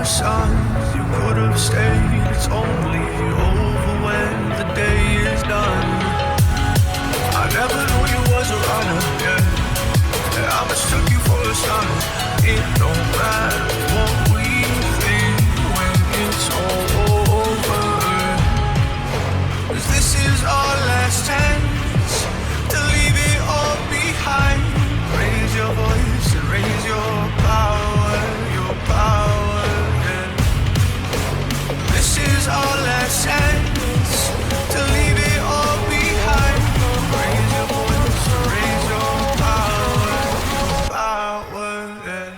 sun, you could have stayed. It's only over when the day is done. I never knew you was a runner, yeah. I mistook you for a son. It don't matter what we think when it's all over. 'Cause this is our last chance to leave it all behind. Raise your voice and raise your power, yeah. This is our last chance to leave it all behind. Raise your voice and raise your power, yeah.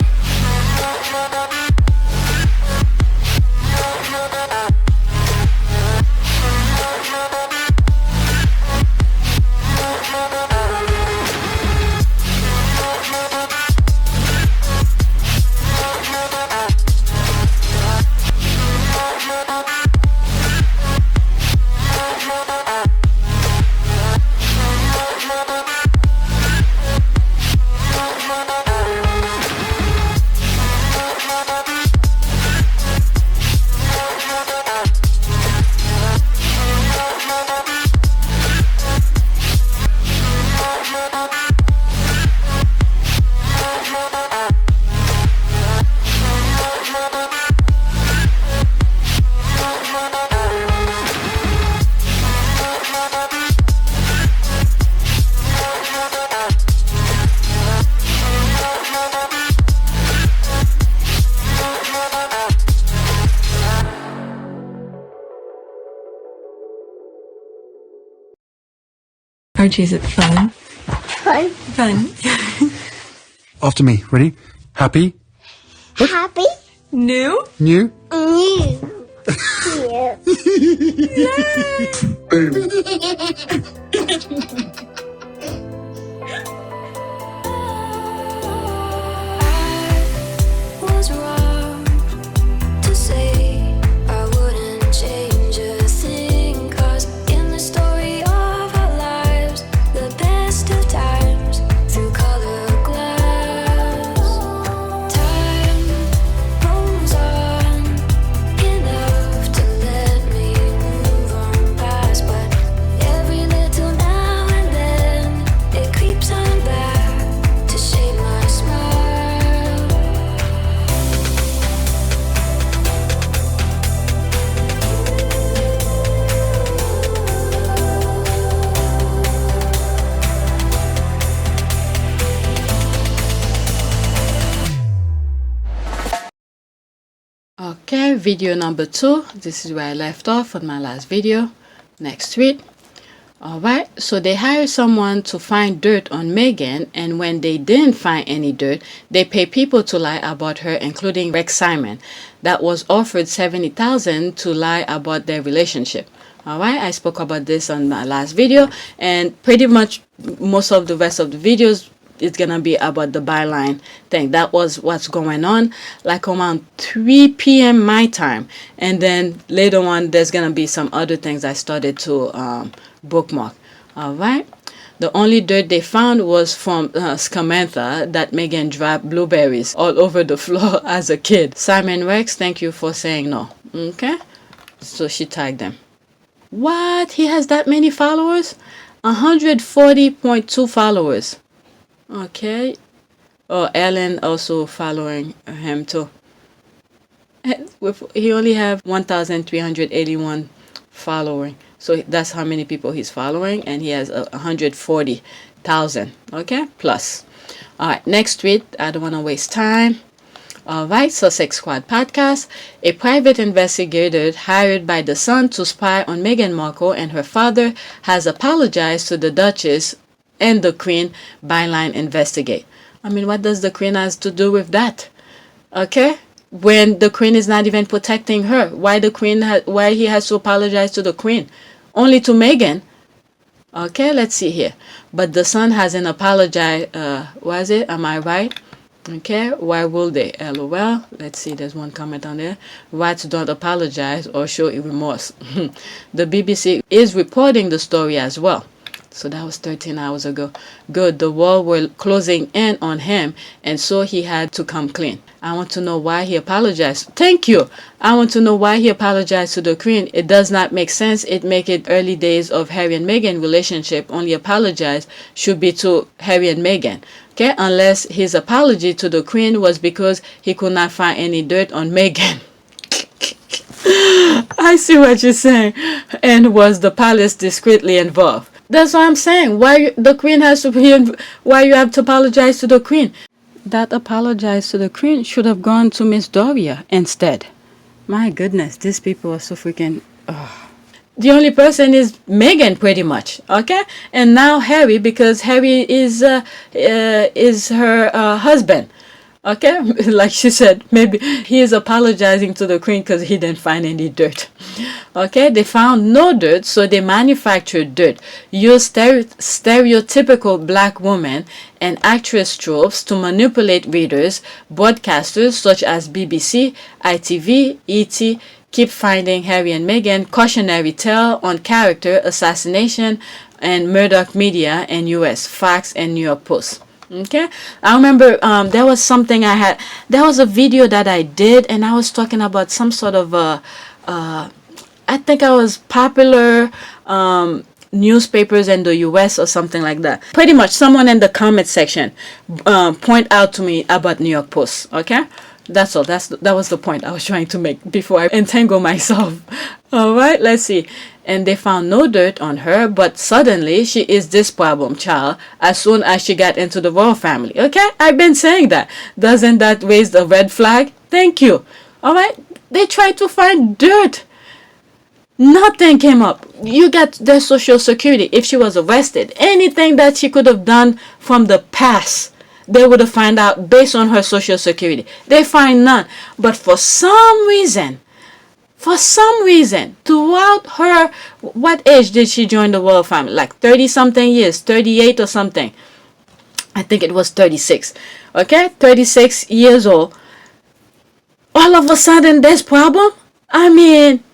Archie, is it fun? Fun. Fun. After me. Ready? Happy? Happy. New? New? New. Boom. Was wrong to say I wouldn't change a thing, 'cause in the story of our lives, the best of times through colored glass, time moves on enough to let me move on past, but every little now and then it creeps on back to shade my smile. Okay, video number 2. This is where I left off on my last video. Next tweet. Alright, so they hired someone to find dirt on Meghan, and when they didn't find any dirt, they paid people to lie about her, including Rex Simon, that was offered $70,000 to lie about their relationship. Alright, I spoke about this on my last video, and pretty much most of the rest of the videos it's gonna be about the byline thing. That was what's going on, like around 3 p.m. my time, and then later on there's gonna be some other things I started to bookmark. All right, the only dirt they found was from Samantha, that Meghan dropped blueberries all over the floor as a kid. Simon Rex, thank you for saying no. Okay, so she tagged them. What? He has that many followers? 140.2 followers. Okay. Oh, Ellen also following him too. He only have 1,381 following. So that's how many people he's following, and he has 140,000. Okay, plus. All right, next tweet. I don't want to waste time. All right, Sussex Squad podcast. A private investigator hired by the Sun to spy on Meghan Markle and her father has apologized to the Duchess and the Queen. Byline investigate. I mean, what does the Queen has to do with that? Okay, when the Queen is not even protecting her, why the Queen? Why he has to apologize to the Queen? Only to Meghan. Okay, let's see here. But the Sun hasn't apologized. Was it? Am I right? Okay, why will they? LOL. Let's see, there's one comment on there. Rats don't apologize or show remorse. The BBC is reporting the story as well. So that was 13 hours ago. Good. The wall were closing in on him, and so he had to come clean. I want to know why he apologized. Thank you. I want to know why he apologized to the Queen. It does not make sense. It make it early days of Harry and Meghan relationship. Only apologize should be to Harry and Meghan. Okay, unless his apology to the Queen was because he could not find any dirt on Meghan. I see what you're saying. And was the palace discreetly involved? That's what I'm saying. Why the Queen has to be why you have to apologize to the Queen? That apologize to the Queen should have gone to Miss Doria instead. My goodness, these people are so freaking... The only person is Meghan, pretty much, okay? And now Harry, because Harry is her husband, okay? Like she said, maybe he is apologizing to the Queen because he didn't find any dirt, okay? They found no dirt, so they manufactured dirt. Use stereotypical black woman and actress tropes to manipulate readers, broadcasters such as BBC, ITV, ET, keep finding Harry and Meghan cautionary tale on character assassination and Murdoch media and US, Fox and New York Post. Okay, I remember there was something I had. There was a video that I did, and I was talking about some sort of I think I was popular newspapers in the US or something like that. Pretty much, someone in the comment section point out to me about New York Post. Okay. That's all. That was the point I was trying to make before I entangle myself. All right, let's see. And they found no dirt on her, but suddenly she is this problem child as soon as she got into the royal family. Okay, I've been saying that. Doesn't that raise the red flag? Thank you. All right, they tried to find dirt. Nothing came up. You got their social security. If she was arrested, anything that she could have done from the past, they would have found out based on her social security. They find none. But for some reason, throughout her, what age did she join the royal family? Like 30 something years, 38 or something. I think it was 36. Okay, 36 years old. All of a sudden, there's problem? I mean,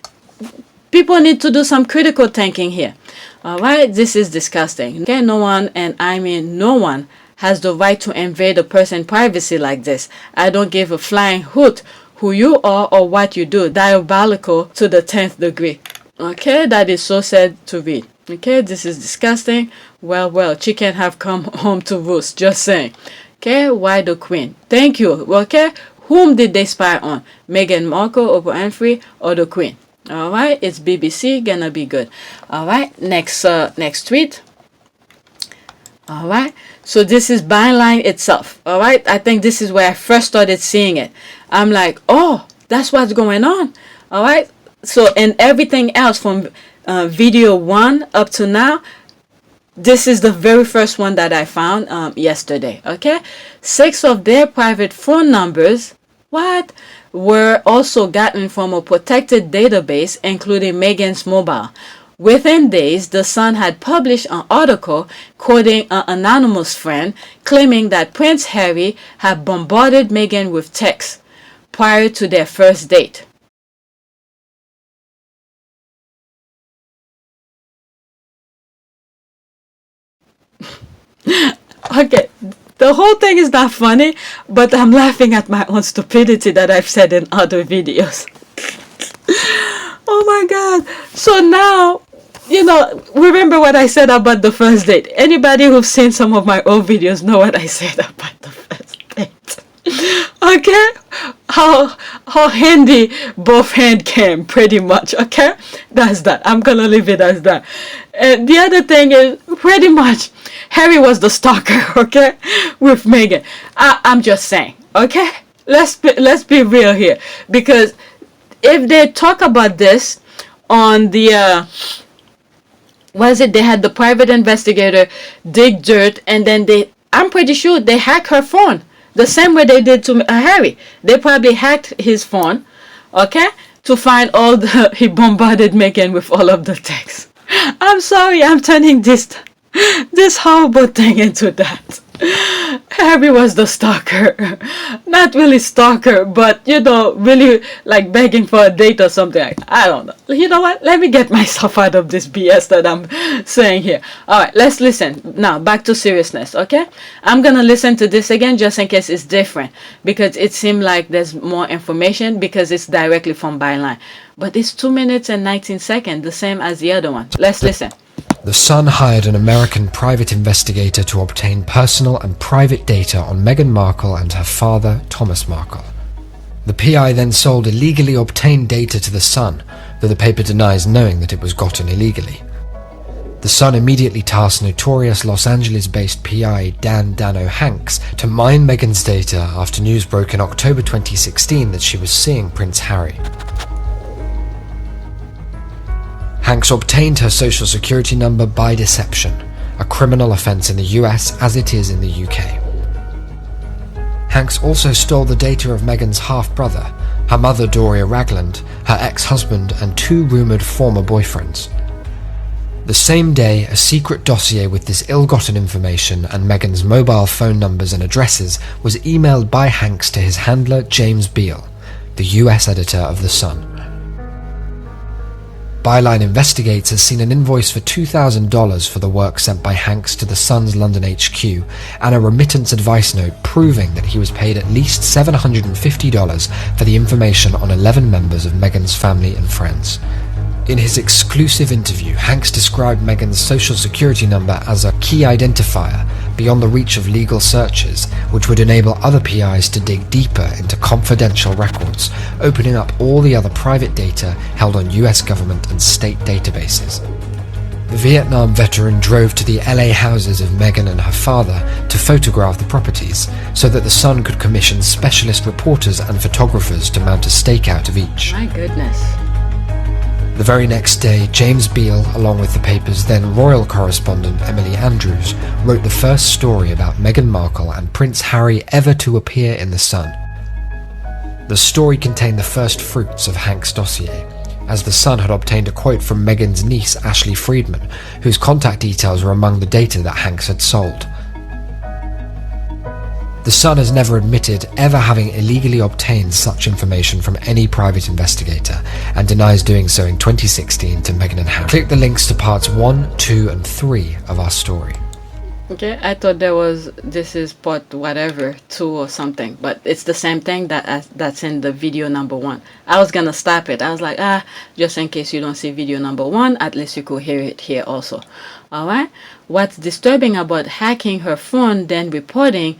people need to do some critical thinking here. All right, this is disgusting. Okay, no one, and I mean no one, has the right to invade a person's privacy like this. I don't give a flying hoot who you are or what you do. Diabolical to the 10th degree. Okay, that is so sad to read. Okay, this is disgusting. Well, chicken have come home to roost. Just saying. Okay, why the Queen? Thank you. Okay, whom did they spy on? Meghan Markle, Oprah Winfrey, or the Queen? All right, it's BBC. Gonna be good. All right, next tweet. All right, so this is Byline itself. All right, I think this is where I first started seeing it. I'm like, oh, that's what's going on. All right, so and everything else from video 1 up to now, this is the very first one that I found yesterday. Okay, 6 of their private phone numbers, were also gotten from a protected database, including Meghan's mobile. Within days, The Sun had published an article quoting an anonymous friend claiming that Prince Harry had bombarded Meghan with texts prior to their first date. Okay, the whole thing is not funny, but I'm laughing at my own stupidity that I've said in other videos. Oh my God. So now, remember what I said about the first date. Anybody who's seen some of my old videos know what I said about the first date. Okay? How handy both hand came, pretty much. Okay? That's that. I'm gonna leave it as that. And the other thing is, pretty much, Harry was the stalker, okay? With Meghan. I'm just saying, okay? Let's be real here. Because if they talk about this on the they had the private investigator dig dirt, and then I'm pretty sure they hacked her phone the same way they did to Harry. They probably hacked his phone, okay, to find he bombarded Meghan with all of the texts. I'm sorry, I'm turning this horrible thing into that. Harry was the stalker. Not really stalker, but really like begging for a date or something. I don't know. You know what? Let me get myself out of this BS that I'm saying here. Alright, let's listen. Now, back to seriousness, okay? I'm gonna listen to this again just in case it's different. Because it seemed like there's more information because it's directly from Byline. But it's 2 minutes and 19 seconds, the same as the other one. Let's listen. The Sun hired an American private investigator to obtain personal and private data on Meghan Markle and her father, Thomas Markle. The PI then sold illegally obtained data to the Sun, though the paper denies knowing that it was gotten illegally. The Sun immediately tasked notorious Los Angeles-based PI Dan Dano Hanks to mine Meghan's data after news broke in October 2016 that she was seeing Prince Harry. Hanks obtained her social security number by deception, a criminal offence in the US as it is in the UK. Hanks also stole the data of Meghan's half-brother, her mother Doria Ragland, her ex-husband and 2 rumoured former boyfriends. The same day, a secret dossier with this ill-gotten information and Meghan's mobile phone numbers and addresses was emailed by Hanks to his handler James Beale, the US editor of The Sun. Byline Investigates has seen an invoice for $2,000 for the work sent by Hanks to the Sun's London HQ and a remittance advice note proving that he was paid at least $750 for the information on 11 members of Meghan's family and friends. In his exclusive interview, Hanks described Meghan's social security number as a key identifier beyond the reach of legal searches, which would enable other PIs to dig deeper into confidential records, opening up all the other private data held on US government and state databases. The Vietnam veteran drove to the LA houses of Meghan and her father to photograph the properties, so that the Sun could commission specialist reporters and photographers to mount a stakeout of each. My goodness. The very next day, James Beale, along with the paper's then royal correspondent Emily Andrews, wrote the first story about Meghan Markle and Prince Harry ever to appear in The Sun. The story contained the first fruits of Hanks' dossier, as The Sun had obtained a quote from Meghan's niece Ashley Friedman, whose contact details were among the data that Hanks had sold. The Sun has never admitted ever having illegally obtained such information from any private investigator, and denies doing so in 2016 to Meghan and Harry. Click the links to parts 1, 2 and 3 of our story. Okay, I thought this is part whatever 2 or something, but it's the same thing that's in the video number 1. I was gonna stop it. I was like, just in case you don't see video number 1, at least you could hear it here also. Alright, what's disturbing about hacking her phone then reporting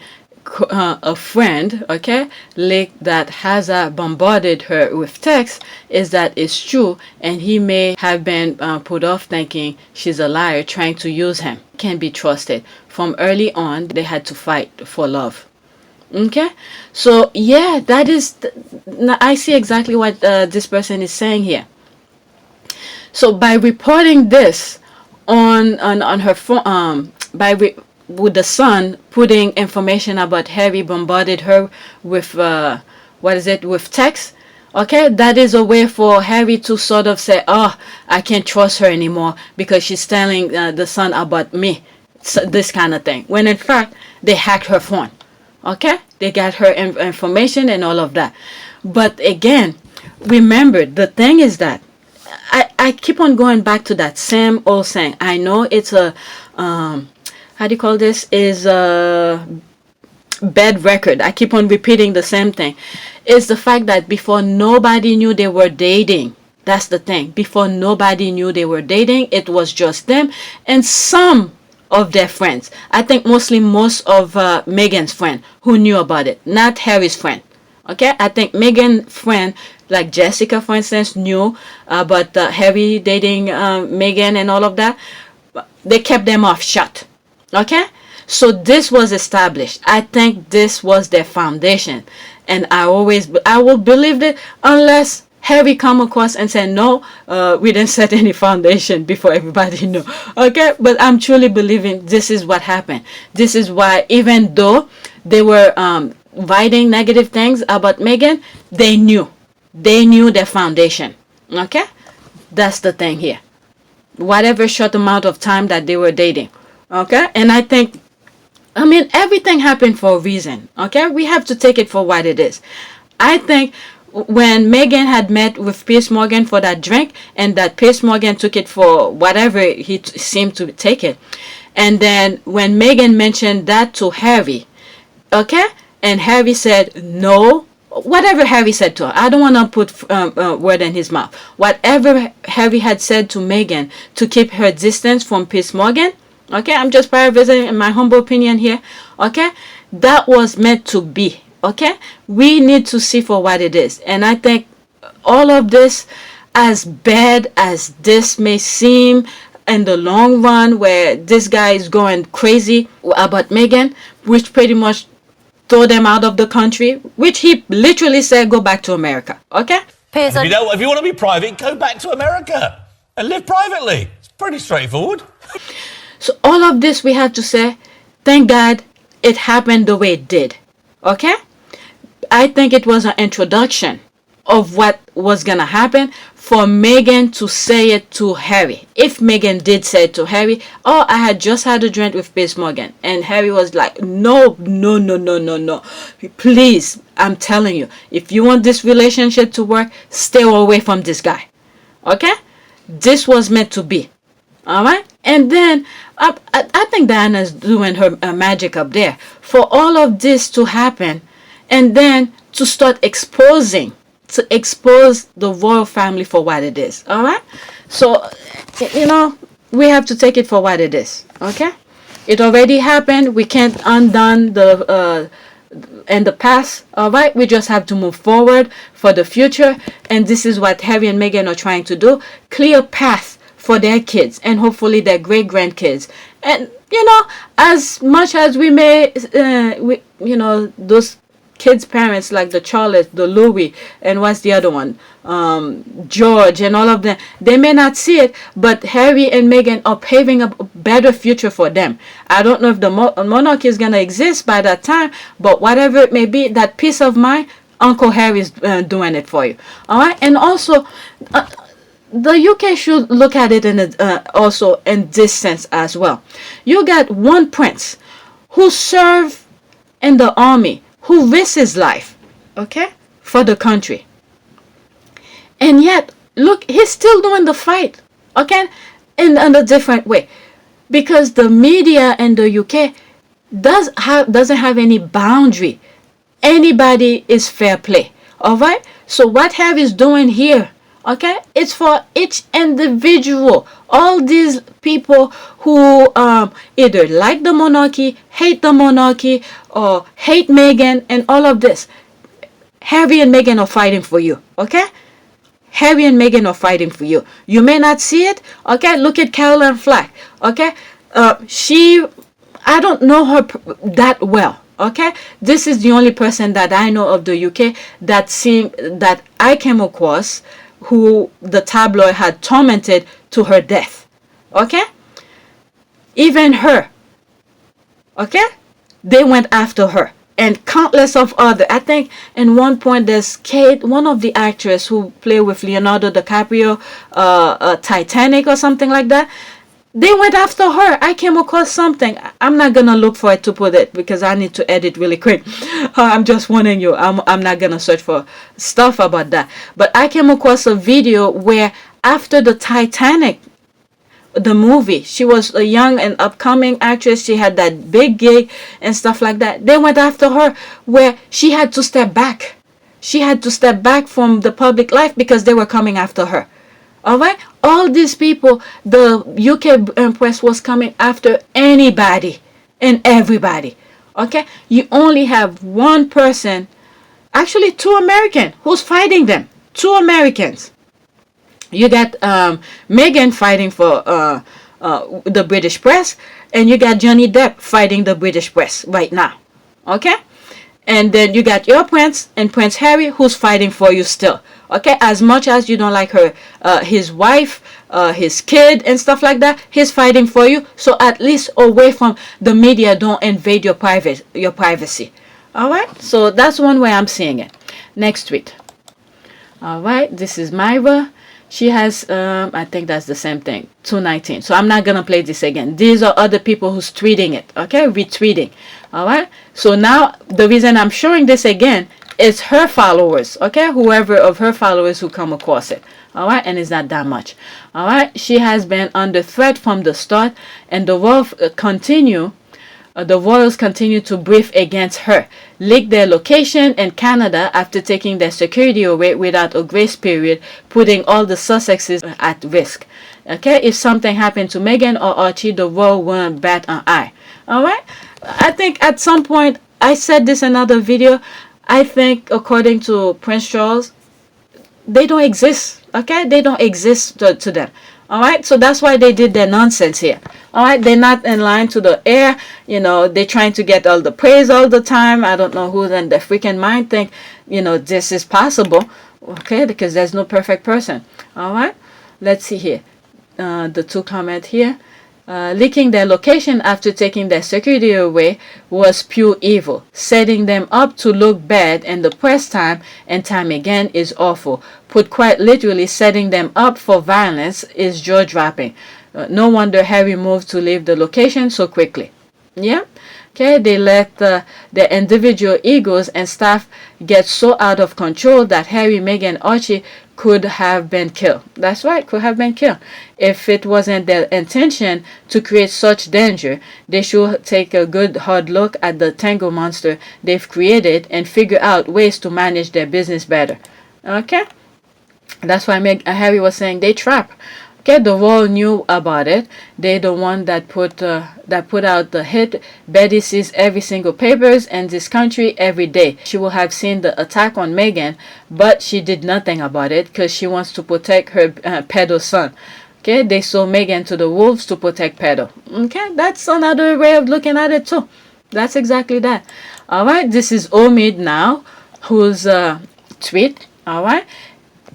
a friend, okay, leaked that Hazard bombarded her with text is that it's true, and he may have been put off thinking she's a liar trying to use him. Can't be trusted. From early on, they had to fight for love. Okay, so yeah, that is I see exactly what this person is saying here. So by reporting this on her phone, with the Sun putting information about Harry bombarded her with with text, okay, that is a way for Harry to sort of say, I can't trust her anymore because she's telling the Sun about me, so this kind of thing, when in fact they hacked her phone. Okay, they got her information and all of that. But again, remember, the thing is that I keep on going back to that same old saying. I know it's a how do you call this, is a bad record. I keep on repeating the same thing. It's the fact that before nobody knew they were dating. That's the thing. Before nobody knew they were dating, it was just them and some of their friends. I think mostly most of Meghan's friend who knew about it, not Harry's friend. Okay, I think Meghan's friend, like Jessica, for instance, knew about Harry dating Meghan and all of that. They kept them off shut. Okay, so this was established. I think this was their foundation, and I will believe it unless Harry come across and say no, we didn't set any foundation before everybody knew. Okay, but I'm truly believing this is what happened. This is why, even though they were writing negative things about Meghan, they knew their foundation. Okay, that's the thing here. Whatever short amount of time that they were dating. Okay, and I think I mean, everything happened for a reason, okay? We have to take it for what it is. I think when Meghan had met with Piers Morgan for that drink, and that Piers Morgan took it for whatever he seemed to take it, and then when Meghan mentioned that to Harry, okay, and Harry said no, whatever Harry said to her, I don't want to put word in his mouth. Whatever Harry had said to Meghan to keep her distance from Piers Morgan, okay, I'm just paraphrasing in my humble opinion here, okay, that was meant to be, okay. We need to see for what it is. And I think all of this, as bad as this may seem in the long run, where this guy is going crazy about Meghan, which pretty much throw them out of the country, which he literally said, go back to America, okay? If you want to be private, go back to America and live privately. It's pretty straightforward. So all of this, we have to say, thank God it happened the way it did, okay? I think it was an introduction of what was going to happen for Meghan to say it to Harry. If Meghan did say it to Harry, oh, I had just had a drink with Piers Morgan. And Harry was like, no. Please, I'm telling you, if you want this relationship to work, stay away from this guy. Okay? This was meant to be. All right? And then I think Diana's doing her magic up there for all of this to happen, and then to start expose the royal family for what it is. All right? So, you know, we have to take it for what it is. Okay? It already happened. We can't undone the in the past. All right? We just have to move forward for the future. And this is what Harry and Meghan are trying to do. Clear path for their kids and hopefully their great grandkids. And, you know, as much as we may, those kids' parents like the Charlotte, the Louis, and what's the other one, George, and all of them, they may not see it, but Harry and Meghan are paving a better future for them. I don't know if the monarchy is going to exist by that time, but whatever it may be, that peace of mind, Uncle Harry is doing it for you. All right? And also, the UK should look at it also in this sense as well. You got one prince who served in the army, who risked his life, okay, for the country. And yet, look, he's still doing the fight, okay, in a different way. Because the media in the UK doesn't have any boundary. Anybody is fair play, all right? So what Harry is doing here, okay, it's for each individual. All these people who either like the monarchy, hate the monarchy, or hate Meghan, and all of this. Harry and Meghan are fighting for you, okay? Harry and Meghan are fighting for you. You may not see it, okay? Look at Caroline Flack, okay? I don't know her that well, okay? This is the only person that I know of the UK that I came across who the tabloid had tormented to her death, okay? Even her, okay? They went after her, and countless of other. I think in one point there's Kate, one of the actresses who played with Leonardo DiCaprio, Titanic or something like that. They went after her. I came across something. I'm not gonna look for it to put it because I need to edit really quick. I'm just warning you. I'm not gonna search for stuff about that. But I came across a video where after the Titanic, the movie, she was a young and upcoming actress. She had that big gig and stuff like that. They went after her where she had to step back. She had to step back from the public life because they were coming after her. All right, all these people, the UK press was coming after anybody and everybody. Okay, you only have one person, actually 2 Americans, who's fighting them. 2 Americans. You got Meghan fighting for the British press, and you got Johnny Depp fighting the British press right now. Okay, and then you got your prince and Prince Harry, who's fighting for you still. Okay, as much as you don't like her, his wife, his kid, and stuff like that, he's fighting for you. So at least away from the media, don't invade your privacy. All right, so that's one way I'm seeing it. Next tweet. All right, this is Myra. She has, I think that's the same thing, 219. So I'm not going to play this again. These are other people who's tweeting it, okay? Retweeting, all right? So now the reason I'm showing this again is her followers, okay? Whoever of her followers who come across it, all right? And it's not that much, all right? She has been under threat from the start, and the Royals continue to brief against her, leak their location in Canada after taking their security away without a grace period, putting all the Sussexes at risk. Okay, if something happened to Meghan or Archie, the world won't bat an eye. All right, I think at some point, I said this in another video, I think according to Prince Charles, they don't exist. Okay, they don't exist to them. All right, so that's why they did their nonsense here. All right, they're not in line to the air. You know, they're trying to get all the praise all the time. I don't know who's in their freaking mind think, you know, this is possible. Okay, because there's no perfect person. All right, let's see here. The two comment here. Leaking their location after taking their security away was pure evil. Setting them up to look bad in the press time and time again is awful. Put quite literally, setting them up for violence is jaw-dropping. No wonder Harry moved to leave the location so quickly. Yeah? Okay, they let their individual egos and staff get so out of control that Harry, Meghan, Archie could have been killed. That's right, could have been killed. If it wasn't their intention to create such danger, they should take a good hard look at the tango monster they've created and figure out ways to manage their business better. Okay? That's why Harry was saying they trap. Okay, the world knew about it. They're the one that put out the hit. Betty sees every single papers in this country every day. She will have seen the attack on Meghan, but she did nothing about it because she wants to protect her pedo son. Okay, they sold Meghan to the wolves to protect pedo. Okay, that's another way of looking at it too. That's exactly that. All right, this is Omid now, whose tweet. All right,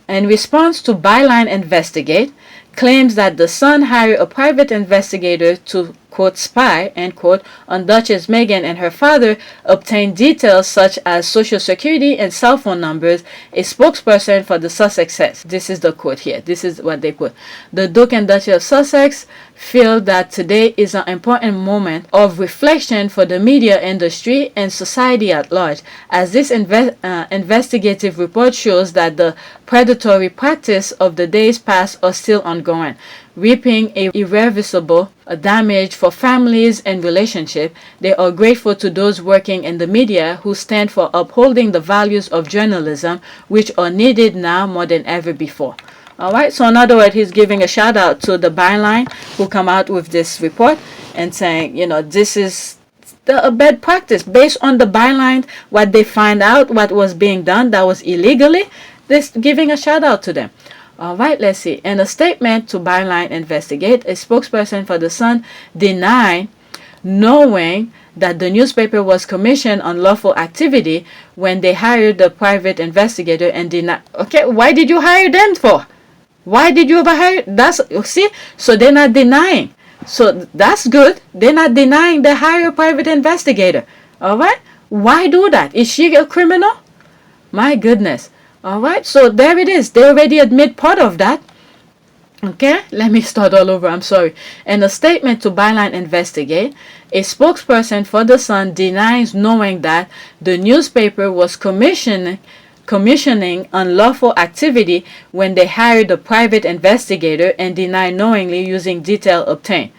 in response to Byline investigate, claims that the Sun hired a private investigator to, quote, spy, end quote, on Duchess Meghan and her father, obtained details such as social security and cell phone numbers, a spokesperson for the Sussex says. This is the quote here. This is what they put. The Duke and Duchess of Sussex feel that today is an important moment of reflection for the media industry and society at large, as this investigative report shows that the predatory practice of the days past are still ongoing, reaping irreversible damage for families and relationships. They are grateful to those working in the media who stand for upholding the values of journalism, which are needed now more than ever before. All right, so in other words, he's giving a shout out to the Byline who come out with this report and saying, you know, this is a bad practice based on the Byline, what they find out, what was being done that was illegally. This giving a shout out to them. All right, let's see. In a statement to Byline Investigate, a spokesperson for the Sun denied knowing that the newspaper was commissioned on lawful activity when they hired the private investigator and denied. Okay, why did you hire them for? Why did you ever hire? That's, see, so they're not denying. So that's good. They're not denying they hire a private investigator. All right, why do that? Is she a criminal? My goodness. All right, so there it is. They already admit part of that. Okay, let me start all over. I'm sorry. In a statement to Byline Investigate, a spokesperson for the Sun denies knowing that the newspaper was commissioning unlawful activity when they hired a private investigator and deny knowingly using detail obtained.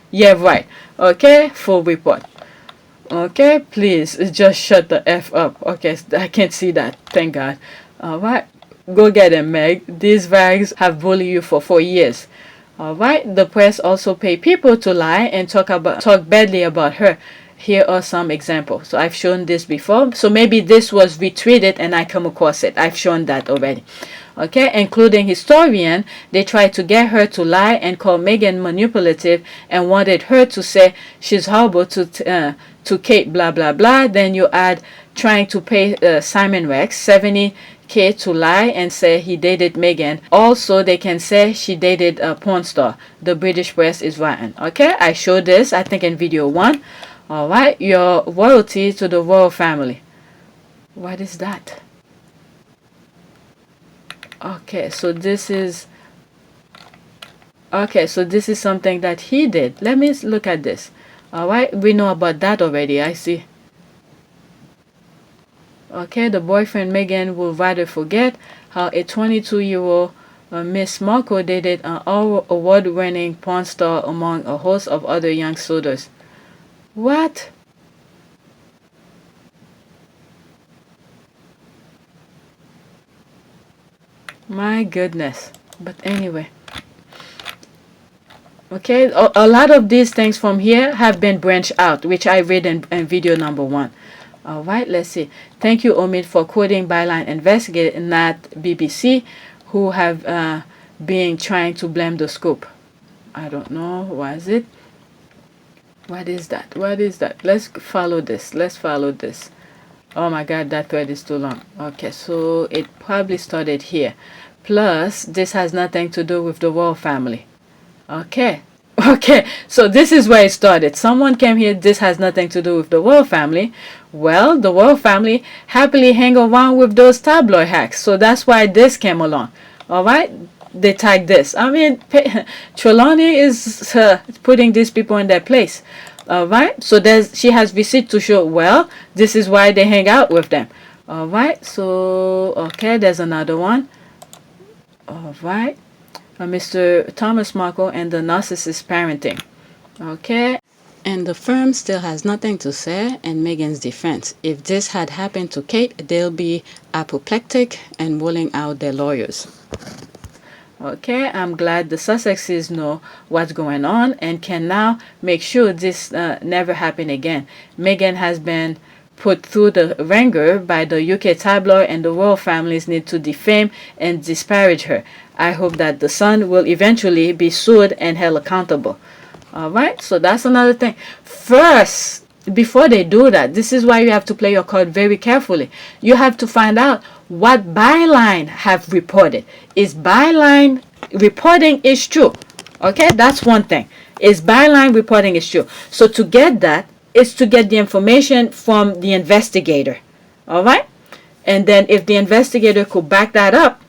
Yeah, right. Okay, full report. Okay, please just shut the F up. Okay, I can't see that. Thank God. All right, go get him, Meg. These rags have bullied you for 4 years. All right, the press also pay people to lie and talk badly about her. Here are some examples. So I've shown this before. So maybe this was retweeted and I come across it. I've shown that already. Okay, including historian, they tried to get her to lie and call Meghan manipulative and wanted her to say she's horrible to Kate, blah, blah, blah. Then you add trying to pay Simon Rex $70,000 to lie and say he dated Meghan. Also, they can say she dated a porn star. The British press is rotten. Okay, I showed this, I think, in video 1. All right, your royalty to the royal family. What is that? Okay, so this is something that he did. Let me look at this. All right, we know about that already. I see. Okay, the boyfriend Meghan will rather forget how a 22-year-old Miss Markle dated an award-winning porn star among a host of other young suitors. What? My goodness. But anyway. Okay, a lot of these things from here have been branched out, which I read in video number 1. All right, let's see. Thank you, Omid, for quoting Byline Investigator, not BBC, who have been trying to blame the scoop. I don't know. What is it? What is that? What is that? Let's follow this. Let's follow this. Oh my God, that thread is too long. Okay, so it probably started here. Plus, this has nothing to do with the royal family. Okay, so this is where it started. Someone came here, this has nothing to do with the royal family. Well, the royal family happily hang around with those tabloid hacks. So that's why this came along. All right, they tagged this. I mean, Trelawney is putting these people in their place. All right, so she has receipt to show, well, this is why they hang out with them. All right, so, okay, there's another one. All right. Mr. Thomas Markle and the narcissist parenting. Okay. And the firm still has nothing to say in Meghan's defense. If this had happened to Kate, they'll be apoplectic and rolling out their lawyers. Okay, I'm glad the Sussexes know what's going on and can now make sure this never happen again. Meghan has been put through the wringer by the UK tabloid, and the royal families need to defame and disparage her. I hope that the son will eventually be sued and held accountable. All right, so that's another thing. First, before they do that, this is why you have to play your card very carefully. You have to find out what Byline have reported. Is Byline reporting is true? Okay, that's one thing. Is Byline reporting is true? So to get that is to get the information from the investigator. All right, and then if the investigator could back that up,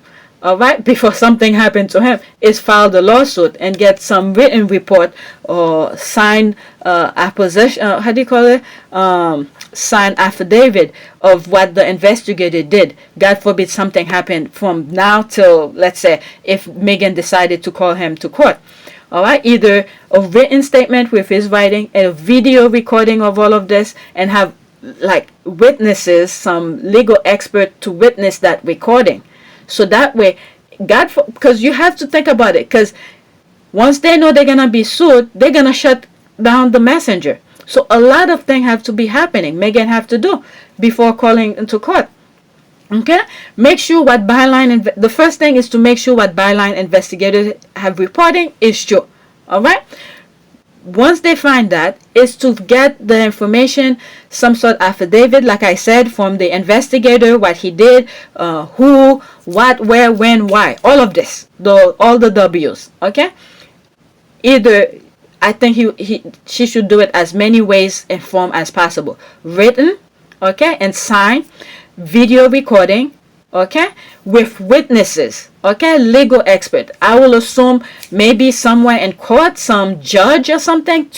all right, before something happened to him, is file a lawsuit and get some written report or sign apposition, how do you call it? Sign affidavit of what the investigator did. God forbid something happened from now till, let's say, if Meghan decided to call him to court. All right, either a written statement with his writing, a video recording of all of this, and have like witnesses, some legal expert to witness that recording. So that way, because you have to think about it, because once they know they're going to be sued, they're going to shut down the messenger. So a lot of things have to be happening, Meghan have to do before calling into court. Okay, make sure what Byline, the first thing is to make sure what Byline investigators have reporting is true. All right. Once they find that, is to get the information, some sort of affidavit, like I said, from the investigator, what he did, who, what, where, when, why, all of this, all the W's. Okay. Either I think she should do it as many ways and form as possible, written, okay, and signed, video recording, okay, with witnesses, okay, legal expert. I will assume maybe somewhere in court, some judge or something,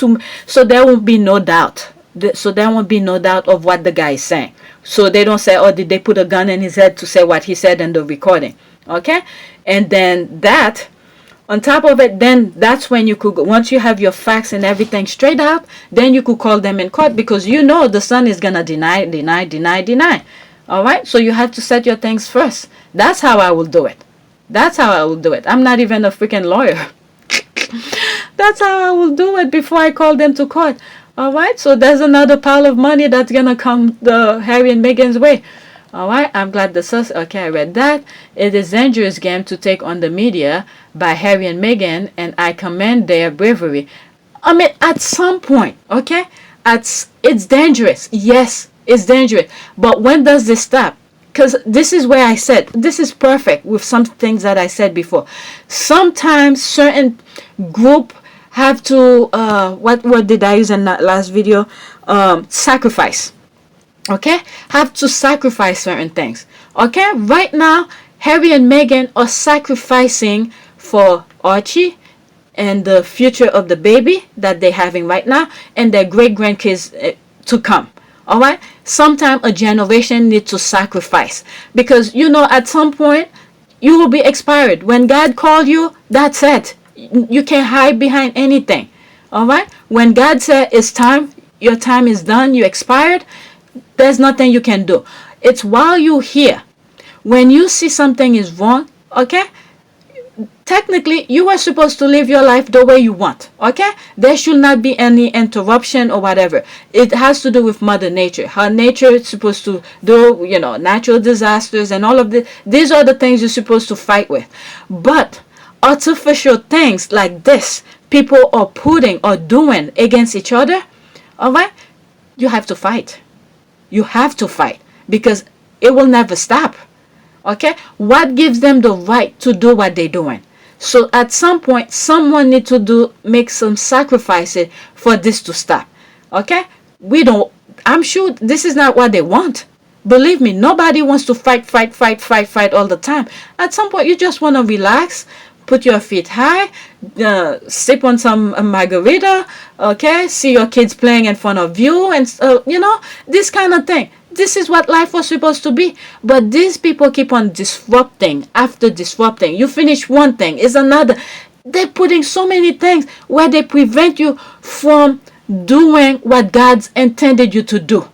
so there won't be no doubt. So there won't be no doubt of what the guy is saying. So they don't say, oh, did they put a gun in his head to say what he said in the recording, okay? And then that, on top of it, then that's when you could go. Once you have your facts and everything straight up, then you could call them in court, because you know the son is gonna deny. All right, so you have to set your things first. That's how I will do it. That's how I will do it. I'm not even a freaking lawyer. That's how I will do it before I call them to court. All right, so there's another pile of money that's gonna come the Harry and Meghan's way. All right, I'm glad the okay, I read that. It is a dangerous game to take on the media by Harry and Meghan, and I commend their bravery. I mean, at some point, okay, it's dangerous. Yes, it's dangerous. But when does this stop? Because this is where I said, this is perfect with some things that I said before. Sometimes certain group have to, what word did I use in that last video? Sacrifice. Okay? Have to sacrifice certain things. Okay? Right now, Harry and Meghan are sacrificing for Archie and the future of the baby that they're having right now and their great grandkids to come. All right, sometimes a generation needs to sacrifice, because at some point you will be expired. When God called you, that's it. You can't hide behind anything. All right, when God said it's time, your time is done, you expired, there's nothing you can do. It's while you're here, when you see something is wrong, okay, technically you are supposed to live your life the way you want. Okay, there should not be any interruption or whatever. It has to do with Mother Nature. Her nature is supposed to do, natural disasters and all of this. These are the things you're supposed to fight with. But artificial things like this, people are putting or doing against each other, all right, you have to fight. You have to fight, because it will never stop. Okay, what gives them the right to do what they're doing? So at some point, someone needs to make some sacrifices for this to stop. Okay, I'm sure this is not what they want. Believe me, nobody wants to fight all the time. At some point, you just want to relax, put your feet high, sip on some margarita, okay, see your kids playing in front of you, and this kind of thing. This is what life was supposed to be. But these people keep on disrupting after disrupting. You finish one thing, is another. They're putting so many things where they prevent you from doing what God's intended you to do.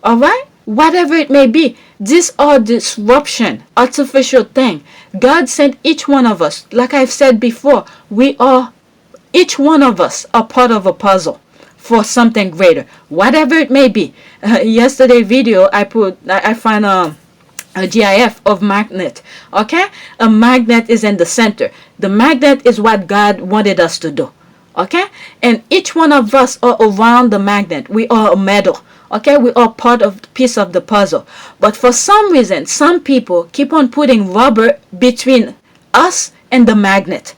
All right? Whatever it may be, these are disruption, artificial thing. God sent each one of us, like I've said before, each one of us are part of a puzzle for something greater, whatever it may be. Yesterday video, I found a GIF of magnet. Okay, a magnet is in the center. The magnet is what God wanted us to do. Okay, and each one of us are around the magnet. We are a metal. Okay, we are part of the piece of the puzzle. But for some reason, some people keep on putting rubber between us and the magnet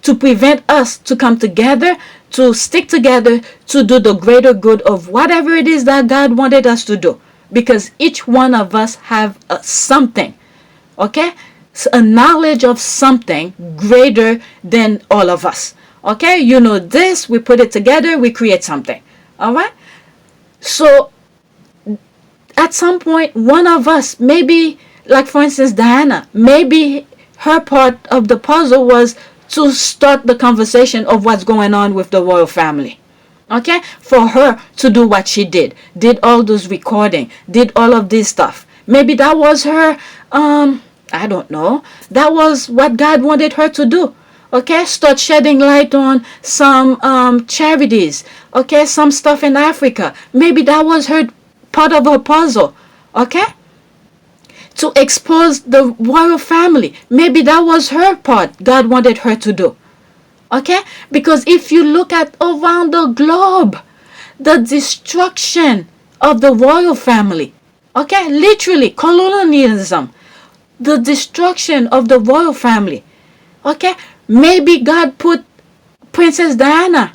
to prevent us to come together, to stick together, to do the greater good of whatever it is that God wanted us to do. Because each one of us have something, okay? A knowledge of something greater than all of us. Okay, this, we put it together, we create something. All right? So, at some point, one of us, maybe, like for instance, Diana, maybe her part of the puzzle was to start the conversation of what's going on with the royal family. Okay? For her to do what she did all those recording, did all of this stuff. Maybe that was her, I don't know. That was what God wanted her to do. Okay? Start shedding light on some charities. Okay? Some stuff in Africa. Maybe that was her part of her puzzle. Okay? To expose the royal family. Maybe that was her part God wanted her to do. Okay? Because if you look at around the globe, the destruction of the royal family. Okay? Literally, colonialism. The destruction of the royal family. Okay? Maybe God put Princess Diana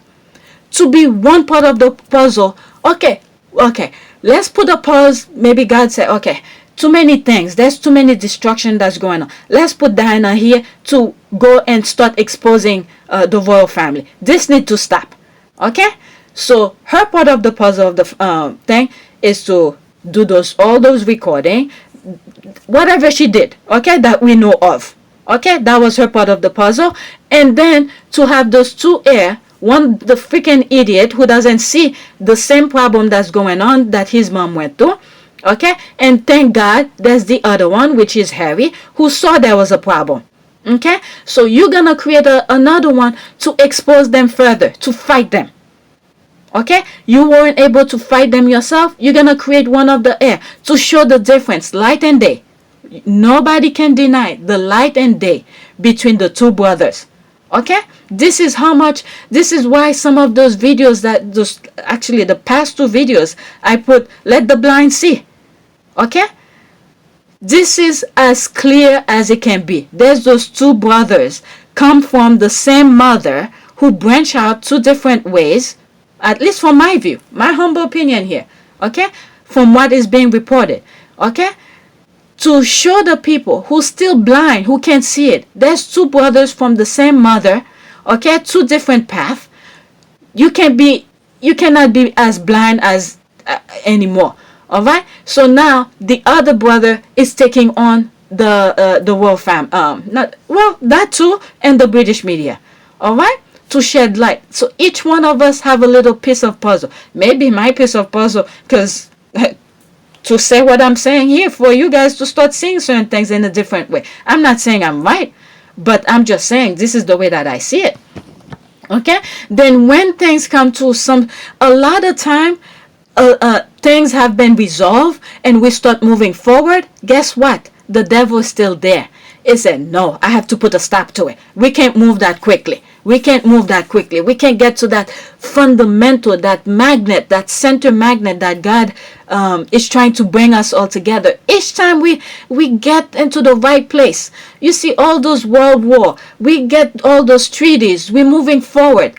to be one part of the puzzle. Okay. Let's put a pause. Maybe God said, okay, too many things. There's too many destruction that's going on. Let's put Diana here to go and start exposing the royal family. This needs to stop. Okay? So her part of the puzzle of the thing is to do all those recording. Whatever she did. Okay? That we know of. Okay? That was her part of the puzzle. And then to have those two heirs. One, the freaking idiot who doesn't see the same problem that's going on that his mom went through. Okay? And thank God there's the other one, which is Harry, who saw there was a problem. Okay? So you're going to create another one to expose them further, to fight them. Okay? You weren't able to fight them yourself. You're going to create one of the air to show the difference, light and day. Nobody can deny the light and day between the two brothers. Okay, this is why some of those videos actually the past two videos I put, let the blind see. Okay, this is as clear as it can be. There's those two brothers come from the same mother who branch out two different ways, at least from my view, my humble opinion here. Okay, from what is being reported. Okay, to show the people who still blind, who can't see it. There's two brothers from the same mother, okay, two different paths. You cannot be as blind as anymore. All right. So now the other brother is taking on the royal fam, that too, and the British media. All right, to shed light. So each one of us have a little piece of puzzle. Maybe my piece of puzzle, because to say what I'm saying here, for you guys to start seeing certain things in a different way. I'm not saying I'm right, but I'm just saying this is the way that I see it. Okay, then when things come to a lot of time, things have been resolved and we start moving forward. Guess what? The devil is still there. It said, no, I have to put a stop to it. We can't move that quickly. We can't move that quickly. We can't get to that fundamental, that magnet, that center magnet that God is trying to bring us all together. Each time we get into the right place, you see all those world war, we get all those treaties, we're moving forward.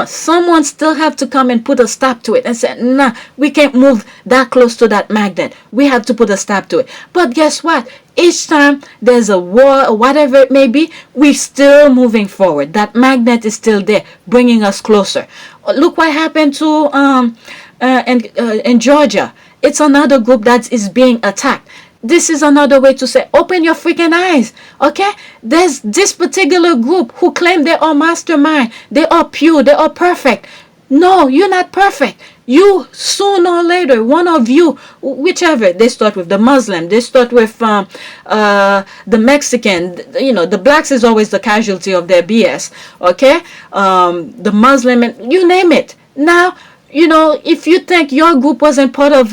Someone still have to come and put a stop to it and say, nah, we can't move that close to that magnet. We have to put a stop to it. But guess what? Each time there's a war or whatever it may be, we're still moving forward. That magnet is still there, bringing us closer. Look what happened to in Georgia. It's another group that is being attacked. This is another way to say, open your freaking eyes, okay? There's this particular group who claim they are mastermind. They are pure. They are perfect. No, you're not perfect. You, sooner or later, one of you, whichever, they start with the Muslim, they start with the Mexican, the blacks is always the casualty of their BS, okay? The Muslim, and you name it. Now, if you think your group wasn't part of,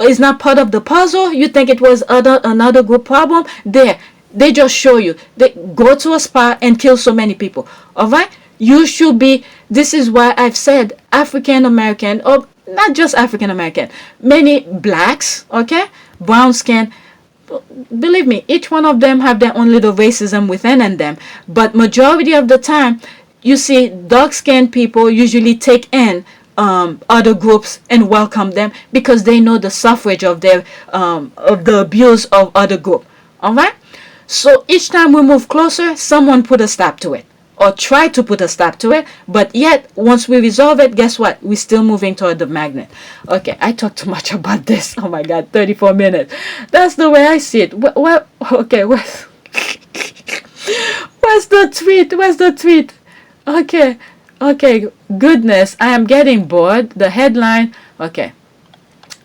is not part of the puzzle, you think it was another group problem, they just show you. They go to a spot and kill so many people, all right? You should be, this is why I've said African American, or not just African American, many blacks, okay, brown skin, believe me, each one of them have their own little racism within them, but majority of the time, you see dark-skinned people usually take in other groups and welcome them because they know the suffrage of their of the abuse of other group. All right. So each time we move closer, someone put a stop to it or try to put a stop to it. But yet, once we resolve it, guess what? We're still moving toward the magnet. Okay, I talked too much about this. Oh my God, 34 minutes. That's the way I see it. Okay, where's the tweet? Where's the tweet? Okay, goodness, I am getting bored. The headline, okay.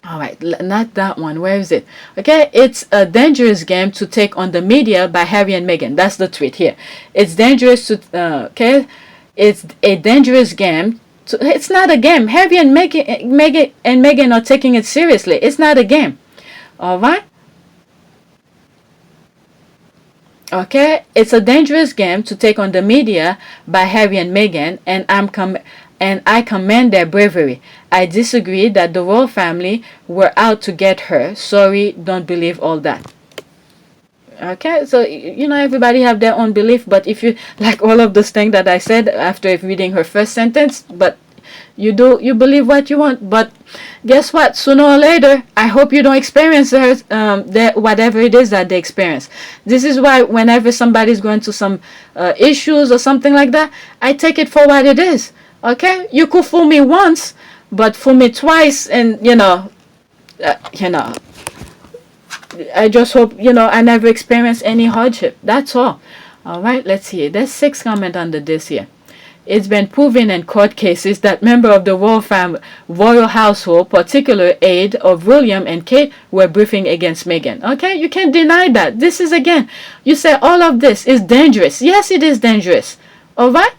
All right, not that one. Where is it? Okay, it's a dangerous game to take on the media by Harry and Meghan. That's the tweet here. It's dangerous to, it's a dangerous game. It's not a game. Harry and Meghan are taking it seriously. It's not a game. All right. Okay, it's a dangerous game to take on the media by Harry and Meghan, and I commend their bravery. I disagree that the royal family were out to get her. Sorry, don't believe all that. Okay, so everybody have their own belief, but if you like all of those things that I said after reading her first sentence, but you believe what you want, but guess what? Sooner or later, I hope you don't experience whatever it is that they experience. This is why whenever somebody's going to some issues or something like that, I take it for what it is. Okay, you could fool me once, but fool me twice, and I just hope I never experience any hardship. That's all. All right, let's see. There's 6 comments under this here. It's been proven in court cases that members of the royal household, particular aide of William and Kate, were briefing against Meghan. Okay, you can't deny that. This is, again, you say all of this is dangerous. Yes, it is dangerous. All right,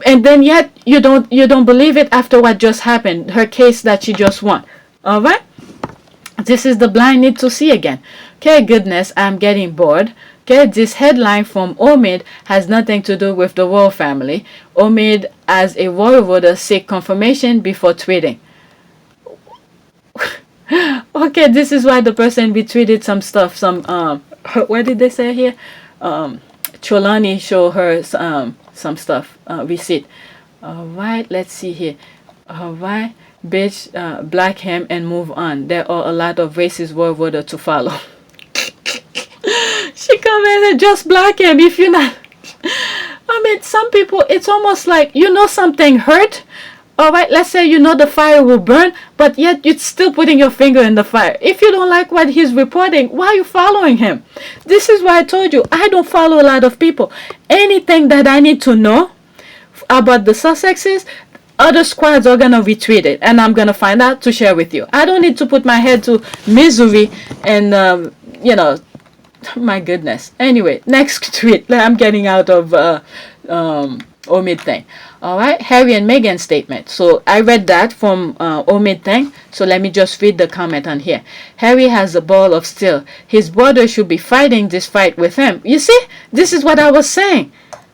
and then yet you don't believe it after what just happened. Her case that she just won. All right, this is the blind need to see again. Okay, goodness, I'm getting bored. Okay, this headline from Omid has nothing to do with the royal family. Omid, as a royal voter, seek confirmation before tweeting. Okay, this is why the person retweeted some stuff. What did they say here? Cholani show her some stuff, receipt. All right, let's see here. All right. bitch, black him and move on. There are a lot of racist world order to follow. She come in and just black him if you're not. I mean, some people, it's almost like, you know, something hurt. All right, let's say you know the fire will burn, but yet you're still putting your finger in the fire. If you don't like what he's reporting, why are you following him? This is why I told you, I don't follow a lot of people. Anything that I need to know about the Sussexes, other squads are going to retweet it, and I'm going to find out to share with you. I don't need to put my head to misery and, you know, my goodness. Anyway, next tweet. I'm getting out of Omid thing. All right, Harry and Meghan statement. So I read that from Omid thing. So let me just read the comment on here. Harry has a ball of steel. His brother should be fighting this fight with him. You see, this is what I was saying.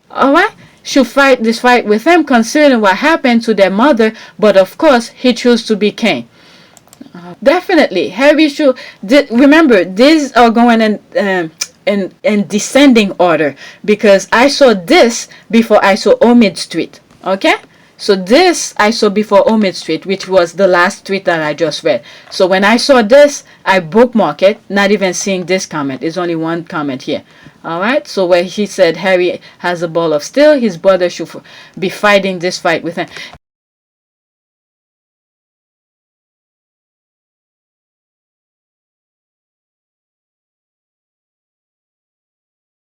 All right, should fight this fight with him, considering what happened to their mother. But of course, he chose to be king. Definitely, Harry should. Remember, these are going in descending order, because I saw this before I saw Omid's tweet. Okay, so this I saw before Omid's tweet, which was the last tweet that I just read. So when I saw this, I bookmark it, not even seeing this comment. There's only one comment here. All right, so where he said Harry has a ball of steel, his brother should be fighting this fight with him.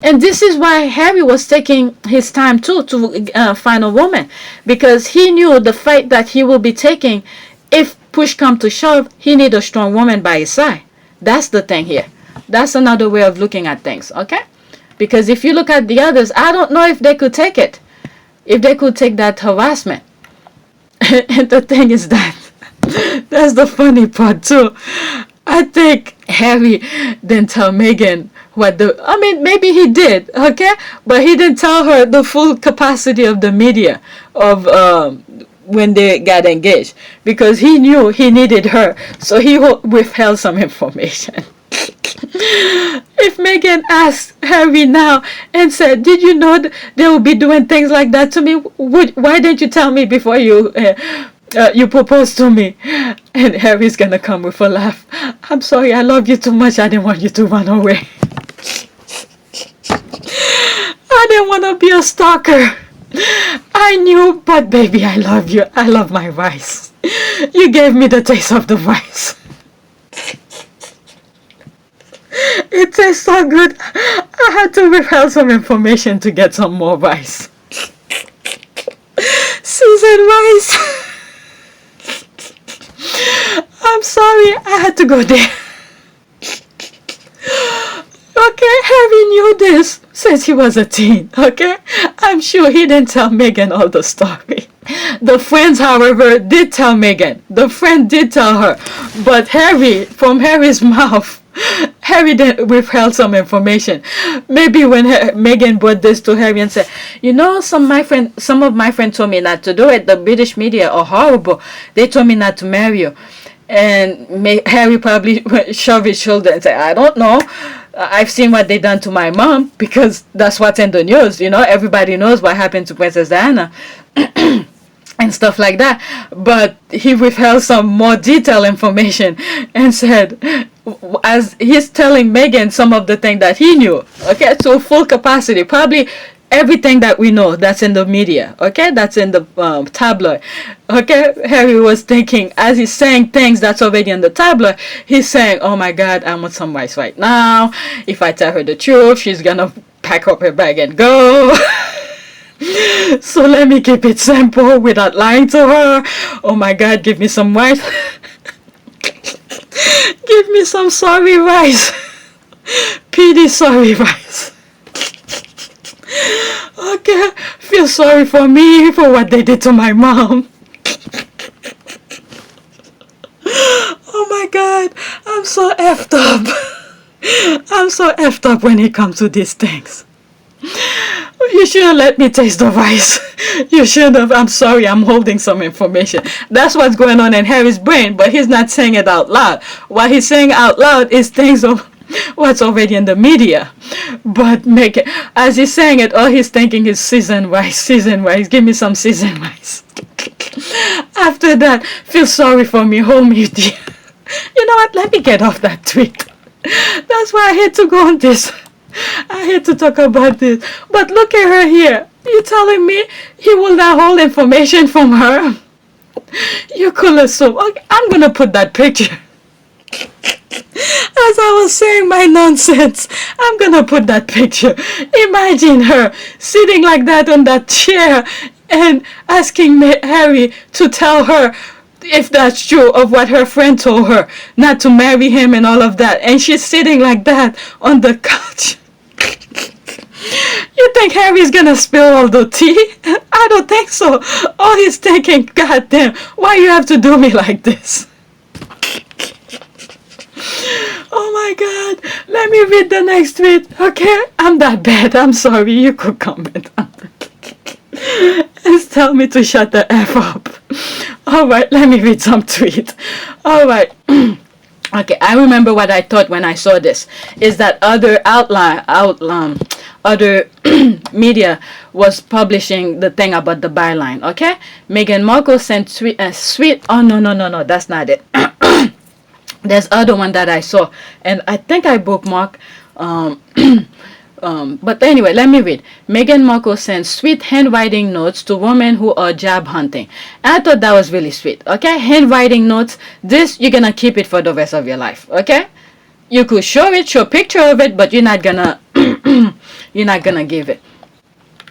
And this is why Harry was taking his time too to find a woman, because he knew the fight that he will be taking. If push come to shove, he need a strong woman by his side. That's the thing here. That's another way of looking at things, okay? Because if you look at the others, I don't know if they could take it, if they could take that harassment. And the thing is that, that's the funny part too. I think Harry didn't tell Meghan what I mean, maybe he did, okay? But he didn't tell her the full capacity of the media of when they got engaged, because he knew he needed her. So he withheld some information. If Meghan asked Harry now and said, did you know they will be doing things like that to me? Why didn't you tell me before you proposed to me? And Harry's gonna come with a laugh. I'm sorry, I love you too much. I didn't want you to run away. I didn't want to be a stalker. I knew, but baby, I love you. I love my rice. You gave me the taste of the rice. It tastes so good. I had to withhold some information to get some more rice. Seasoned rice. I'm sorry, I had to go there. Okay, Harry knew this since he was a teen, okay? I'm sure he didn't tell Meghan all the story. The friends, however, did tell Meghan. The friend did tell her. But Harry, from Harry's mouth, Harry withheld some information. Maybe when Meghan brought this to Harry and said, you know, some of my friends told me not to do it. The British media are horrible. They told me not to marry you. And Harry probably shoved his shoulder and said, I don't know. I've seen what they done to my mom, because that's what's in the news. You know, everybody knows what happened to Princess Diana. And stuff like that. But he withheld some more detailed information and said, as he's telling Meghan some of the things that he knew, okay, to full capacity, probably everything that we know that's in the media, okay, that's in the tabloid, okay. Harry was thinking, as he's saying things that's already in the tabloid, he's saying, oh my God, I want some rice right now. If I tell her the truth, she's gonna pack up her bag and go. So let me keep it simple without lying to her. Oh my God, give me some rice. Give me some sorry rice. PD sorry rice. Okay, feel sorry for me for what they did to my mom. Oh my God, I'm so effed up. I'm so effed up when it comes to these things. You should have let me taste the rice. You should have. I'm sorry, I'm holding some information. That's what's going on in Harry's brain, but he's not saying it out loud. What he's saying out loud is things of what's already in the media. But as he's saying it, all he's thinking is seasoned rice, seasoned rice. Give me some seasoned rice. After that, feel sorry for me, hold me dear. You know what? Let me get off that tweet. That's why I had to go on this. I had to talk about this. But look at her here. You telling me he will not hold information from her? You could assume. Okay, I'm gonna put that picture. As I was saying my nonsense, I'm gonna put that picture. Imagine her sitting like that on that chair and asking Harry to tell her if that's true of what her friend told her, not to marry him and all of that. And she's sitting like that on the couch. You think Harry's gonna spill all the tea? I don't think so. All he's thinking, goddamn, why you have to do me like this? Oh my God, let me read the next tweet, okay? I'm that bad, I'm sorry, you could comment on it. Just tell me to shut the F up. Alright, let me read some tweet. Alright. Okay, I remember what I thought when I saw this. Is that other other media was publishing the thing about the byline, okay? Meghan Markle sent sweet, oh no, that's not it. There's other one that I saw, and I think I bookmarked. But anyway, let me read. Meghan Markle sends sweet handwriting notes to women who are job hunting. I thought that was really sweet. Okay, handwriting notes. This you're gonna keep it for the rest of your life. Okay, you could show a picture of it, but you're not gonna give it.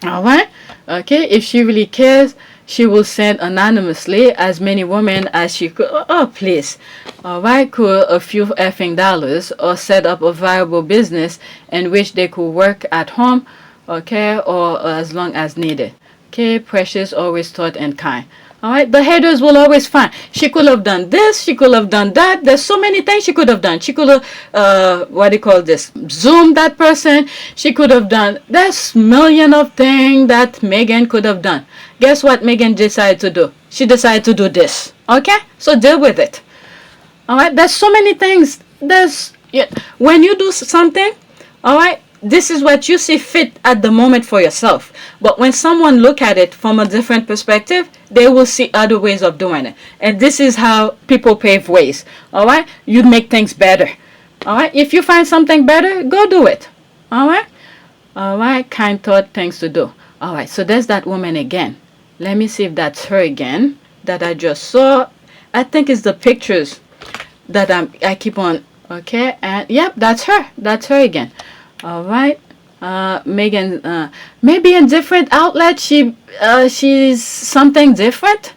All right. Okay, if she really cares, she will send anonymously as many women as she could. Oh, please. Alright, could a few effing dollars or set up a viable business in which they could work at home, okay, or as long as needed. Okay, precious, always thought and kind. Alright, the haters will always find. She could have done this, she could have done that. There's so many things she could have done. She could have, Zoom that person. She could have done, there's million of things that Meghan could have done. Guess what Meghan decided to do? She decided to do this. Okay? So deal with it. Alright? There's so many things. When you do something, alright, this is what you see fit at the moment for yourself. But when someone look at it from a different perspective, they will see other ways of doing it. And this is how people pave ways. Alright? You make things better. Alright? If you find something better, go do it. Alright? Alright? Kind thought, things to do. Alright, so there's that woman again. Let me see if that's her again that I just saw. I think it's the pictures that I keep on. Okay, and yep, that's her. That's her again. All right. Meghan, maybe in different outlet she's something different.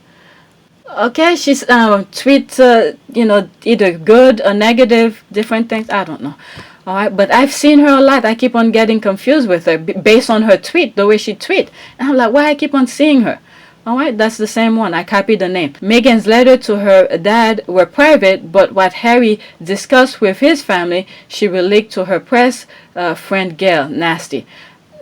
Okay, she's tweet either good or negative, different things. I don't know. All right, but I've seen her a lot. I keep on getting confused with her based on her tweet, the way she tweet. And I'm like, why I keep on seeing her? All right, that's the same one. I copied the name. Meghan's letter to her dad were private, but what Harry discussed with his family, she will leak to her press friend Gail. Nasty.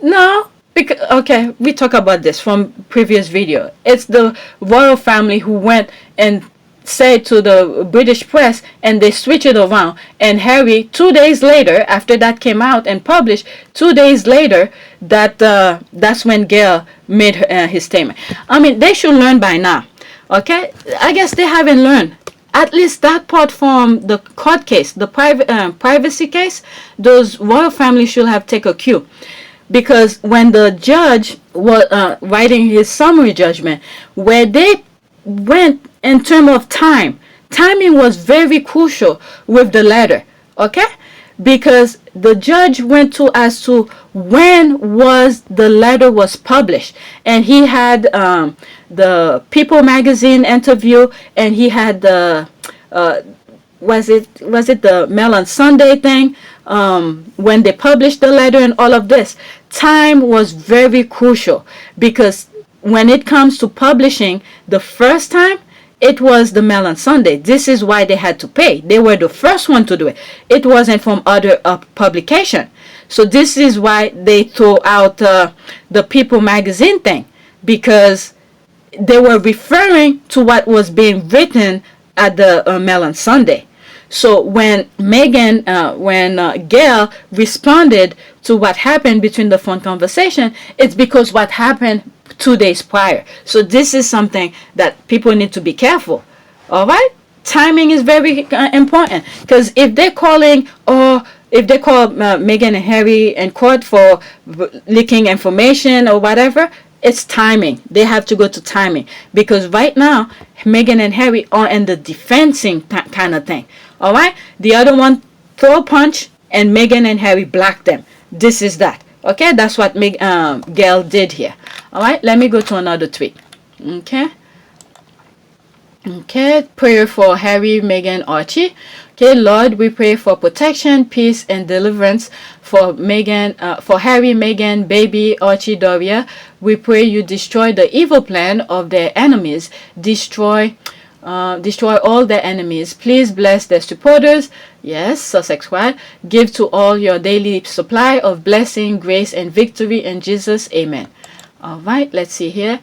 No, because, okay, we talk about this from previous video. It's the royal family who went and said to the British press, and they switch it around. And Harry, 2 days later, after that came out and published, 2 days later, that's when Gail made his statement. I mean, they should learn by now. Okay, I guess they haven't learned. At least that part from the court case, the privacy case, those royal families should have taken a cue. Because when the judge was writing his summary judgment, where they went in terms of timing was very crucial with the letter, okay? Because the judge went to as to when was the letter was published, and he had the People magazine interview, and he had the was it the Mail on Sunday thing, when they published the letter and all of this. Time was very crucial, because when it comes to publishing the first time, it was the Mail on Sunday. This is why they had to pay. They were the first one to do it. It wasn't from other publication. So this is why they threw out the People magazine thing, because they were referring to what was being written at the Mail on Sunday. So when Gail responded to what happened between the phone conversation, it's because what happened 2 days prior. So this is something that people need to be careful. All right, timing is very important, because if they're calling, or if they call Meghan and Harry in court for leaking information or whatever, it's timing. They have to go to timing, because right now Meghan and Harry are in the defending kind of thing. All right, the other one throw a punch and Meghan and Harry block them. This is that. Okay, that's what Gail did here. All right, let me go to another tweet. Okay, prayer for Harry, Meghan, Archie. Okay, Lord, we pray for protection, peace, and deliverance for for Harry, Meghan, baby, Archie, Doria. We pray you destroy the evil plan of their enemies. Destroy all their enemies. Please bless their supporters. Yes, Sussex Squad. Give to all your daily supply of blessing, grace, and victory in Jesus. Amen. All right, let's see here.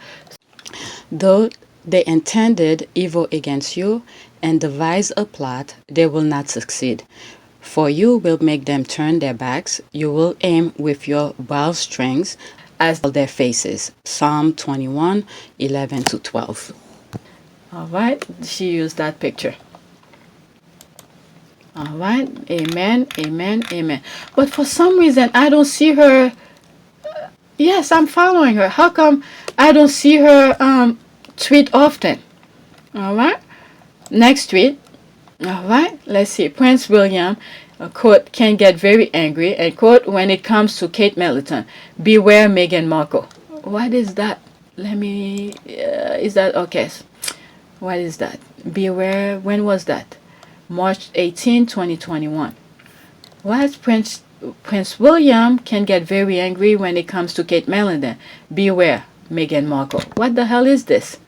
Though they intended evil against you and devise a plot, they will not succeed. For you will make them turn their backs. You will aim with your bowstrings as their faces. Psalm 21, 11-12. All right, she used that picture. All right, amen, amen, amen. But for some reason, I don't see her. Yes, I'm following her. How come I don't see her tweet often? All right, next tweet. All right, let's see. Prince William, quote, can get very angry, and quote, when it comes to Kate Middleton, beware Meghan Markle. What is that? Let me, is that, okay. What is that? Beware, when was that? March 18, 2021. What? Prince William can get very angry when it comes to Kate Middleton. Beware Meghan Markle. What the hell is this?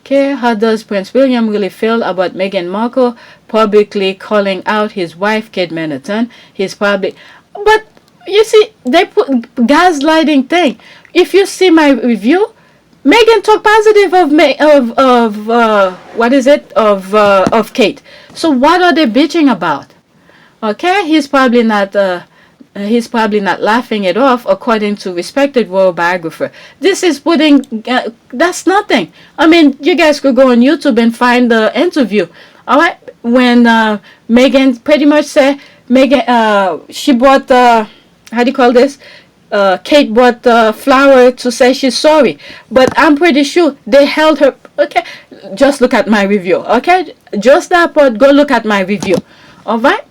Okay, how does Prince William really feel about Meghan Markle publicly calling out his wife Kate Middleton? He's probably, but you see, they put gaslighting thing. If you see my review, Meghan talked positive of Kate. So what are they bitching about? Okay, he's probably not laughing it off, according to respected royal biographer. This is putting that's nothing. I mean, you guys could go on YouTube and find the interview. All right, when Meghan pretty much said she bought how do you call this? Kate bought flower to say she's sorry, but I'm pretty sure they held her. Okay, just look at my review. Okay, just that part. Go look at my review. All right.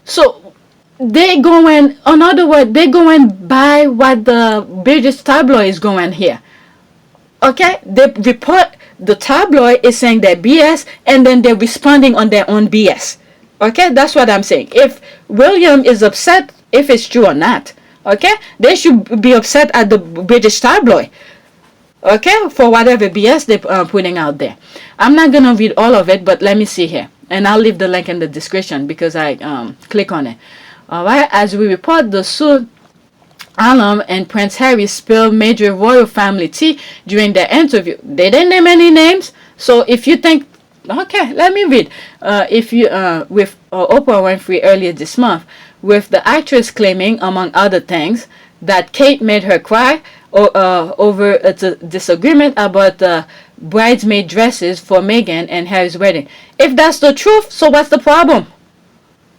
So they going. In other words, they going by what the British tabloid is going here. Okay, they report the tabloid is saying they're BS, and then they're responding on their own BS. Okay, that's what I'm saying. If William is upset, if it's true or not. Okay, they should be upset at the British tabloid. Okay, for whatever BS they're putting out there. I'm not gonna read all of it, but let me see here, and I'll leave the link in the description because I click on it. All right, as we report, the Sue Alum and Prince Harry spilled major royal family tea during their interview. They didn't name any names, so if you think, okay, let me read. If you with Oprah Winfrey earlier this month, with the actress claiming, among other things, that Kate made her cry over a disagreement about the bridesmaid dresses for Meghan and Harry's wedding. If that's the truth, so what's the problem?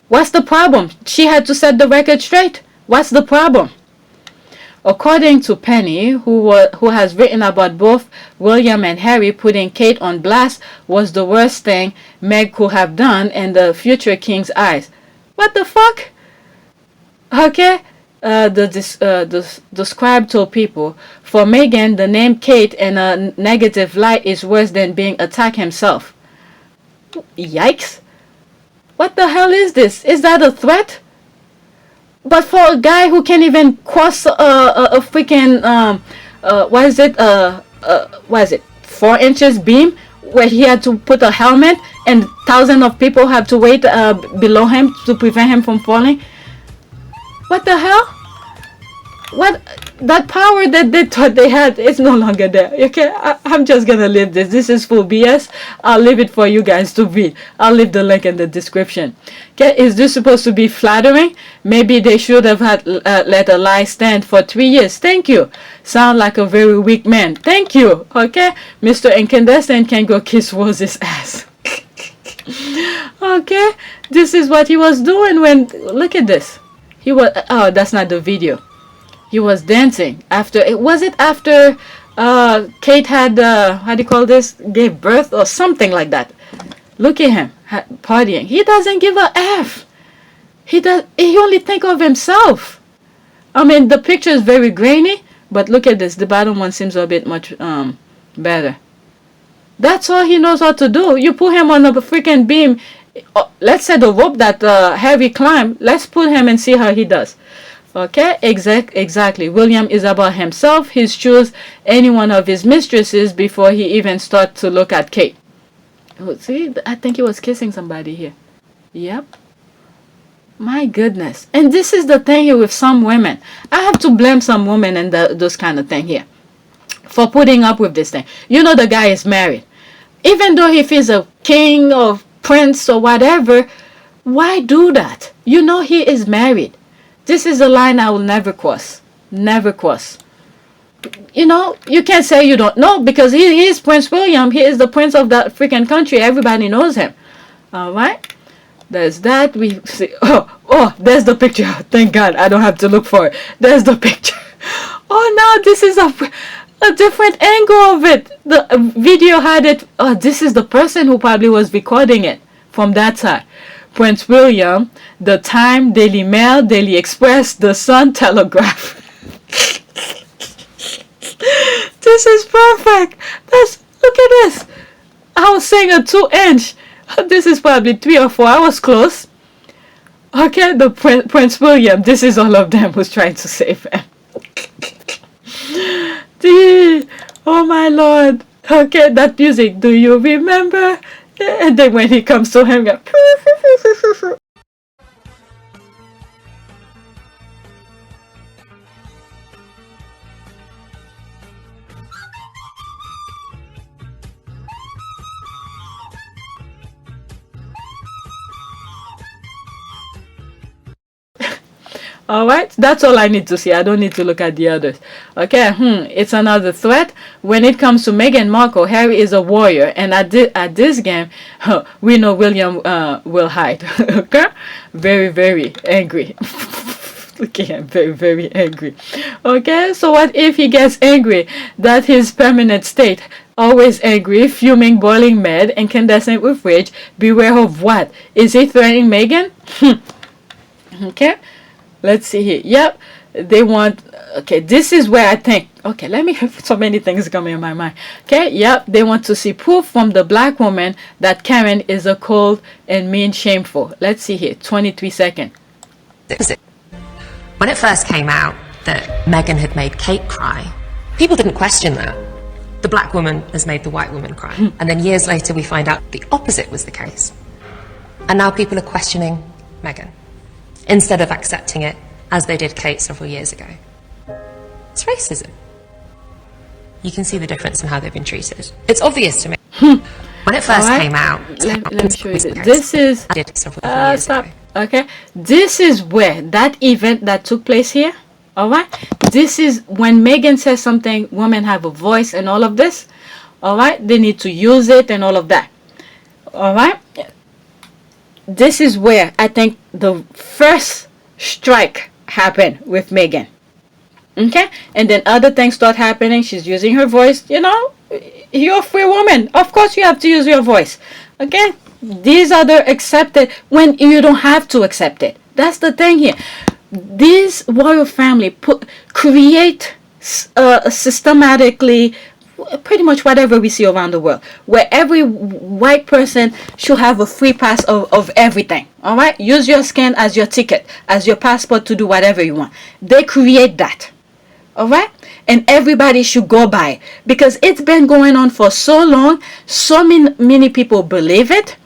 What's the problem? She had to set the record straight. What's the problem? According to Penny, who has written about both William and Harry, putting Kate on blast was the worst thing Meg could have done in the future king's eyes. What the fuck? Okay, the scribe told people, for Meghan, the name Kate in a negative light is worse than being attacked himself. Yikes. What the hell is this? Is that a threat? But for a guy who can't even cross a freaking, what is it, 4 inches beam, where he had to put a helmet and thousands of people have to wait below him to prevent him from falling? What the hell? What? that power that they thought they had is no longer there. Okay, I'm just gonna leave this. This is full BS. I'll leave it for you guys to read. I'll leave the link in the description. Okay, is this supposed to be flattering? Maybe they should have had let a lie stand for 3 years. Thank you. Sound like a very weak man. Thank you. Okay, Mr. Incandescent can go kiss Rose's ass. Okay, this is what he was doing when, look at this. He was, oh, that's not the video. He was dancing after, was it after Kate had, how do you call this, gave birth or something like that. Look at him partying. He doesn't give a F. He only think of himself. I mean, the picture is very grainy, but look at this. The bottom one seems a bit much better. That's all he knows how to do. You put him on a freaking beam. Let's say the rope that Harry climbed. Let's put him and see how he does. Okay, exactly. William is about himself, his shoes, any one of his mistresses before he even starts to look at Kate. Oh, see, I think he was kissing somebody here. Yep. My goodness. And this is the thing here with some women. I have to blame some women and those kind of thing here for putting up with this thing. You know the guy is married. Even though if he's a king or prince or whatever, why do that? You know he is married. This is a line I will never cross. Never cross. You know, you can't say you don't know because he is Prince William. He is the prince of that freaking country. Everybody knows him. All right. There's that. We see. Oh, there's the picture. Thank God. I don't have to look for it. There's the picture. Oh, now this is a different angle of it. The video had it. Oh, this is the person who probably was recording it from that side. Prince William, the Time, Daily Mail, Daily Express, the Sun, Telegraph. This is perfect. Look at this. I was saying a 2-inch. This is probably 3 or 4. I was close. Okay, the Prince William. This is all of them who's trying to save him. Oh my Lord. Okay, that music. Do you remember? And then when he comes to him, go, alright, that's all I need to see. I don't need to look at the others. Okay, it's another threat. When it comes to Meghan Markle, Harry is a warrior. And at this game, we know William will hide. Okay? Very, very angry. Look at him, very, very angry. Okay, so what if he gets angry? That's his permanent state. Always angry, fuming, boiling mad, incandescent with rage. Beware of what? Is he threatening Meghan? Okay? Let's see here. Yep, they want. Okay, this is where I think. Okay, let me have so many things coming in my mind. Okay, yep, they want to see proof from the black woman that Karen is a cold and mean, shameful. Let's see here. 23 seconds. When it first came out that Meghan had made Kate cry, people didn't question that. The black woman has made the white woman cry. And then years later, we find out the opposite was the case. And now people are questioning Meghan, instead of accepting it as they did Kate several years ago. It's racism. You can see the difference in how they've been treated. It's obvious to me. When it first came out, let me show you this. This is stop. Okay, this is where that event that took place here. All right, this is when Meghan says something. Women have a voice and all of this. All right, they need to use it and all of that. All right. This is where I think the first strike happened with Meghan. Okay? And then other things start happening. She's using her voice. You know, you're a free woman. Of course you have to use your voice. Okay? These are the accepted when you don't have to accept it. That's the thing here. This royal family create systematically pretty much whatever we see around the world, where every white person should have a free pass of everything. All right, use your skin as your ticket, as your passport to do whatever you want. They create that. All right, and everybody should go by it because it's been going on for so long. So many people believe it,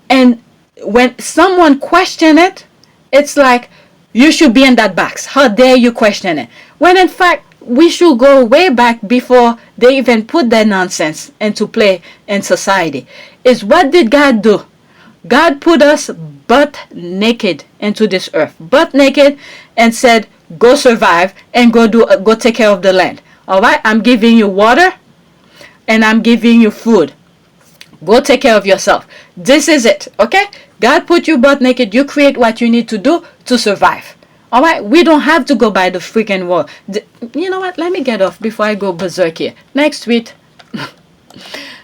and when someone question it, it's like you should be in that box. How dare you question it? When in fact we should go way back before they even put that nonsense into play in society. Is what did God do? God put us butt naked into this earth, butt naked, and said, go survive and go take care of the land. All right, I'm giving you water and I'm giving you food. Go take care of yourself. This is it. Okay, God put you butt naked. You create what you need to do to survive. All right, we don't have to go by the freaking wall. You know what, let me get off before I go berserk here. Next tweet.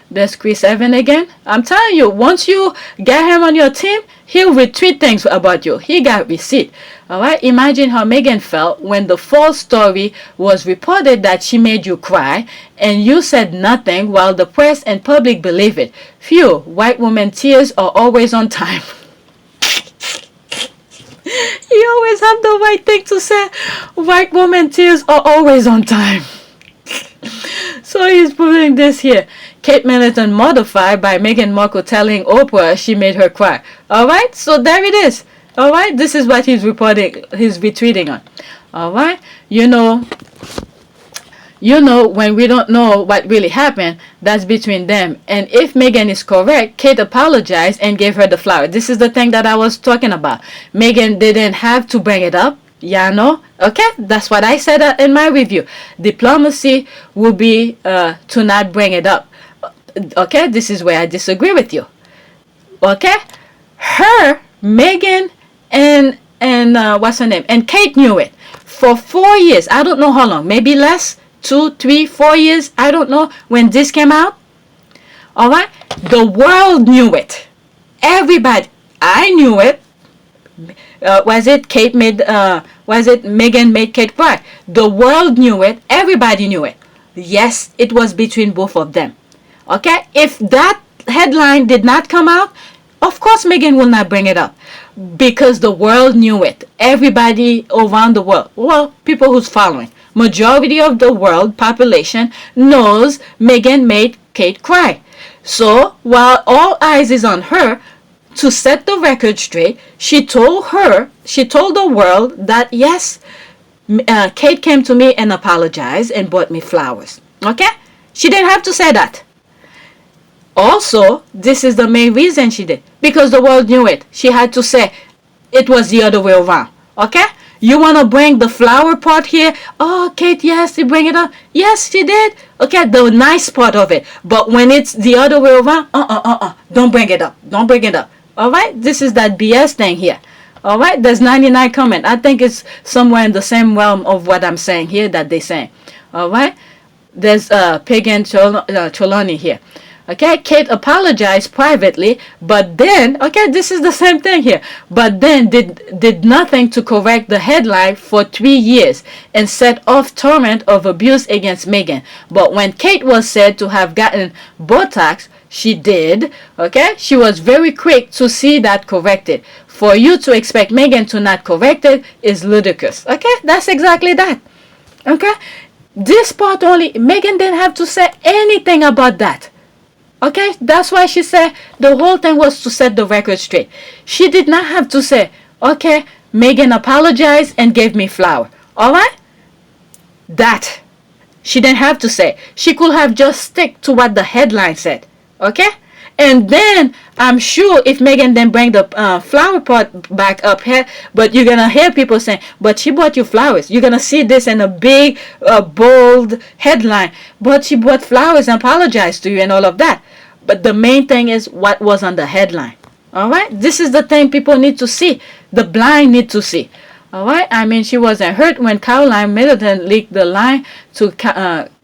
There's Chris Evan again. I'm telling you, once you get him on your team, he'll retweet things about you. He got receipt. All right, imagine how Meghan felt when the false story was reported that she made you cry and you said nothing while the press and public believe it. Phew, white woman tears are always on time. You always have the right thing to say. White woman tears are always on time. So he's putting this here. Kate Middleton mortified by Meghan Markle telling Oprah she made her cry. Alright, so there it is. Alright, this is what he's reporting, he's retweeting on. Alright, you know, when we don't know what really happened, that's between them. And if Meghan is correct, Kate apologized and gave her the flower. This is the thing that I was talking about. Meghan didn't have to bring it up. Yeah, no? Okay, that's what I said in my review. Diplomacy will be to not bring it up. Okay, this is where I disagree with you. Okay, Meghan and what's her name, and Kate knew it for 4 years. I don't know how long, maybe less, 2, 3, 4 years. I don't know when this came out. All right, the world knew it. Everybody, I knew it. Was it Meghan made Kate cry? The world knew it. Everybody knew it. Yes, it was between both of them. Okay, if that headline did not come out, of course Meghan will not bring it up because the world knew it. Everybody around the world, well, people who's following, majority of the world population knows Meghan made Kate cry. So while all eyes is on her, to set the record straight, she told the world that yes, Kate came to me and apologized and bought me flowers. Okay, she didn't have to say that. Also, this is the main reason she did, because the world knew it. She had to say it was the other way around. Okay, you want to bring the flower part here? Oh, Kate, yes, you bring it up. Yes, she did. Okay, the nice part of it. But when it's the other way around, don't bring it up. Don't bring it up. All right, this is that BS thing here. All right, there's 99 comment. I think it's somewhere in the same realm of what I'm saying here that they're saying. All right, there's Pagan Choloni here. Okay, Kate apologized privately, but then, okay, this is the same thing here, but then did nothing to correct the headline for 3 years and set off torrent of abuse against Meghan. But when Kate was said to have gotten Botox, she did, okay, she was very quick to see that corrected. For you to expect Meghan to not correct it is ludicrous. Okay, that's exactly that. Okay, this part only, Meghan didn't have to say anything about that. Okay, that's why she said the whole thing was to set the record straight. She did not have to say, okay, Meghan apologized and gave me flower. All right, that she didn't have to say. She could have just stick to what the headline said. Okay, and then I'm sure if Meghan then bring the flower pot back up here, but you're gonna hear people saying, but she bought you flowers. You're gonna see this in a big bold headline, but she bought flowers and apologized to you and all of that. But the main thing is what was on the headline. All right, this is the thing people need to see. The blind need to see. All right, I mean, she wasn't hurt when Caroline Middleton leaked the lie to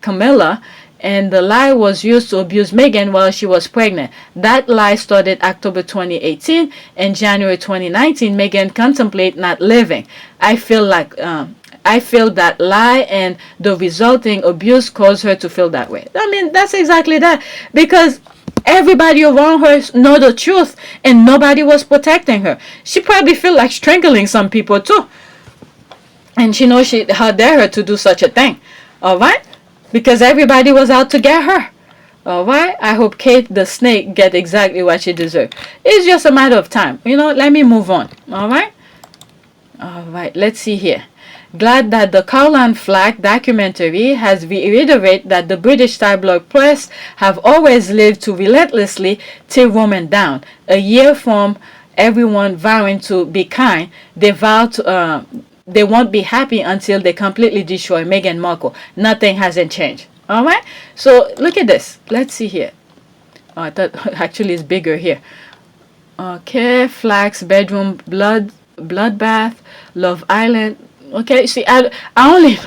Camilla, and the lie was used to abuse Meghan while she was pregnant. That lie started October 2018, and January 2019, Meghan contemplated not living. I feel that lie and the resulting abuse caused her to feel that way. I mean, that's exactly that, because everybody around her know the truth and nobody was protecting her. She probably feel like strangling some people too, and she knows how dare her to do such a thing. All right, because everybody was out to get her. All right, I hope Kate the snake get exactly what she deserves. It's just a matter of time. You know, let me move on. All right, All right, let's see here. Glad that the Caroline Flack documentary has reiterated that the British tabloid press have always lived to relentlessly tear women down. A year from everyone vowing to be kind, they vow to, they won't be happy until they completely destroy Meghan Markle. Nothing hasn't changed. All right, so look at this. Let's see here. Oh, I thought actually it's bigger here. Okay, Flack's bedroom bloodbath, Love Island. Okay, see, I only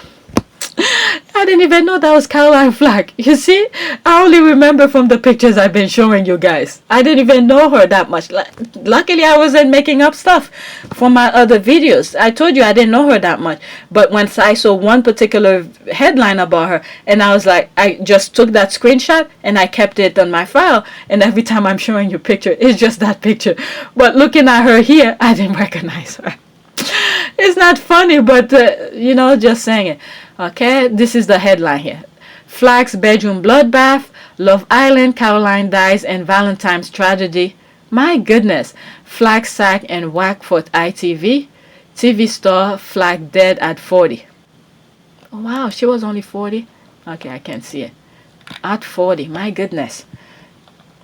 I didn't even know that was Caroline Flack. You see, I only remember from the pictures I've been showing you guys. I didn't even know her that much. Luckily, I wasn't making up stuff for my other videos. I told you I didn't know her that much. But once I saw one particular headline about her, and I was like, I just took that screenshot and I kept it on my file. And every time I'm showing you a picture, it's just that picture. But looking at her here, I didn't recognize her. It's not funny, but you know, just saying it. Okay, this is the headline here. Flack's bedroom bloodbath, Love Island, Caroline dies, and Valentine's tragedy. My goodness. Flack sacked and whacked for ITV. TV star Flack dead at 40. Oh, wow, she was only 40. Okay, I can't see it. At 40, my goodness.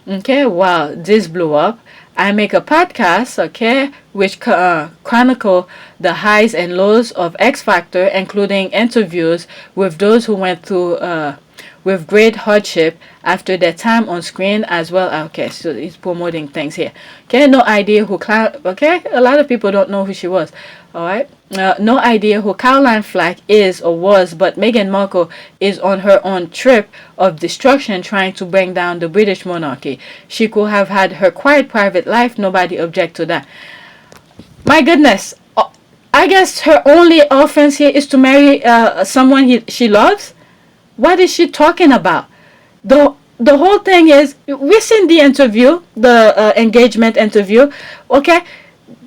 Okay, wow, this blew up. I make a podcast, okay, which chronicle the highs and lows of X Factor, including interviews with those who went through with great hardship after their time on screen as well. Okay, so he's promoting things here. Okay, no idea who okay, a lot of people don't know who she was. All right, no idea who Caroline Flack is or was, but Meghan Markle is on her own trip of destruction, trying to bring down the British monarchy. She could have had her quiet private life. Nobody object to that. My goodness, I guess her only offense here is to marry someone she loves. What is she talking about? The whole thing is, we've seen the interview, the engagement interview. Okay,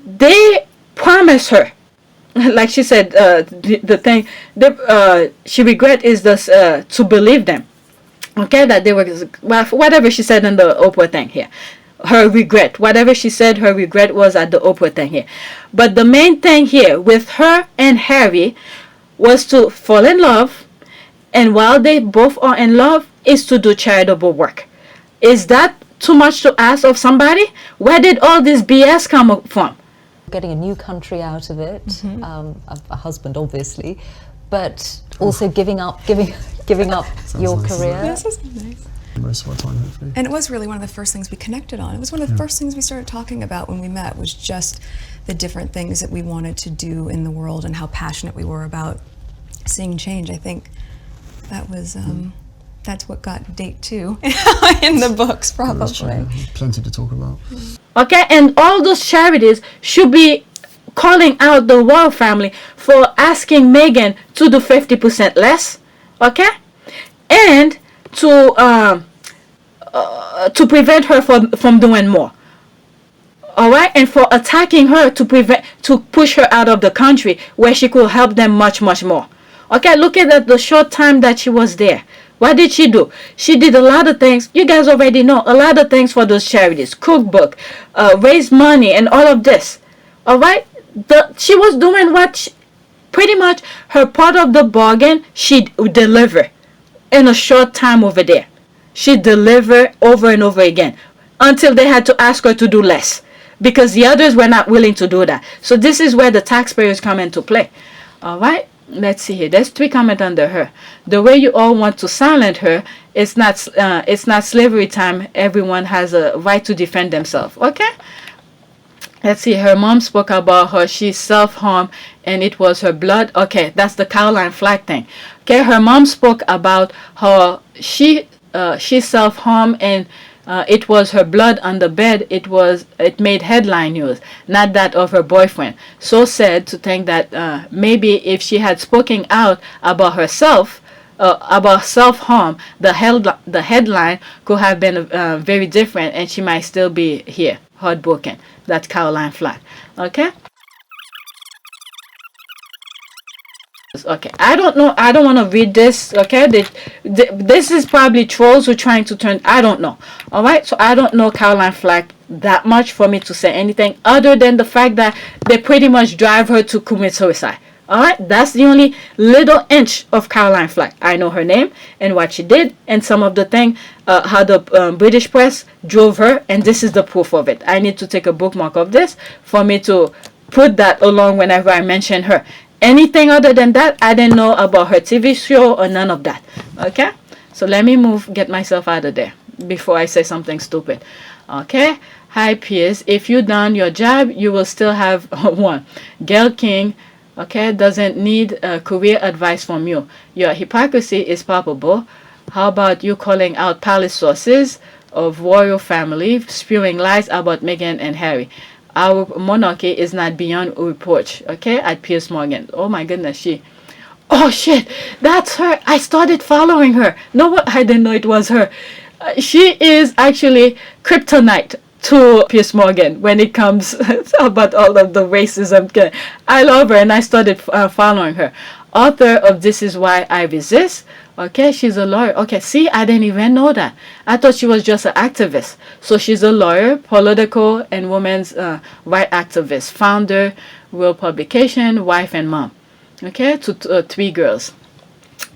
they promise her, like she said, the thing she regret is this to believe them. Okay, that they were, well, whatever she said in the Oprah thing here. Her regret, whatever she said, her regret was at the Oprah thing here. But the main thing here with her and Harry was to fall in love, and while they both are in love, is to do charitable work. Is that too much to ask of somebody? Where did all this BS come from? Getting a new country out of it, a husband obviously, but also giving up your career. Yes, that's nice. Most of our time, hopefully. And it was really one of the first things we connected on. It was one of the first things we started talking about when we met, was just the different things that we wanted to do in the world and how passionate we were about seeing change. I think that was that's what got date 2 in the books, probably. Plenty to talk about. Okay, and all those charities should be calling out the royal family for asking Meghan to do 50% less, okay, and to prevent her from doing more. All right, and for attacking her to push her out of the country where she could help them much more. Okay, look at the short time that she was there. What did she do? She did a lot of things. You guys already know a lot of things for those charities, cookbook, raise money, and all of this. All right, she was doing what pretty much her part of the bargain. She delivered in a short time over there. She delivered over and over again until they had to ask her to do less because the others were not willing to do that. So this is where the taxpayers come into play. All right. Let's see here. There's 3 comments under her. The way you all want to silence her, it's not slavery time. Everyone has a right to defend themselves. Okay. Let's see. Her mom spoke about her. She self-harmed and it was her blood. Okay, that's the Caroline Flack thing. Okay, her mom spoke about her. She self-harmed and it was her blood on the bed. It made headline news, not that of her boyfriend. So sad to think that maybe if she had spoken out about herself, about self-harm, the headline could have been very different, and she might still be here, heartbroken. That's Caroline Flack. Okay. Okay, I don't know. I don't want to read this. Okay, this is probably trolls who are trying to turn. I don't know. All right, so I don't know Caroline Flack that much for me to say anything other than the fact that they pretty much drive her to commit suicide. All right, that's the only little inch of Caroline Flack. I know her name and what she did, and some of the thing how the British press drove her, and this is the proof of it. I need to take a bookmark of this for me to put that along whenever I mention her. Anything other than that, I didn't know about her TV show or none of that. Okay, so let me get myself out of there before I say something stupid. Okay, hi Piers, if you done your job, you will still have one. Gail King, okay, doesn't need career advice from you. Your hypocrisy is palpable. How about you calling out palace sources of royal family spewing lies about Meghan and Harry? Our monarchy is not beyond reproach. Okay, at Piers Morgan. Oh my goodness, oh shit, that's her. I started following her. No, what? I didn't know it was her. She is actually kryptonite to Piers Morgan when it comes about all of the racism. I love her, and I started following her. Author of This Is Why I Resist. Okay, she's a lawyer. Okay, see, I didn't even know that. I thought she was just an activist. So she's a lawyer, political and women's right activist, founder, Real Publication, wife and mom. Okay, to 3 girls.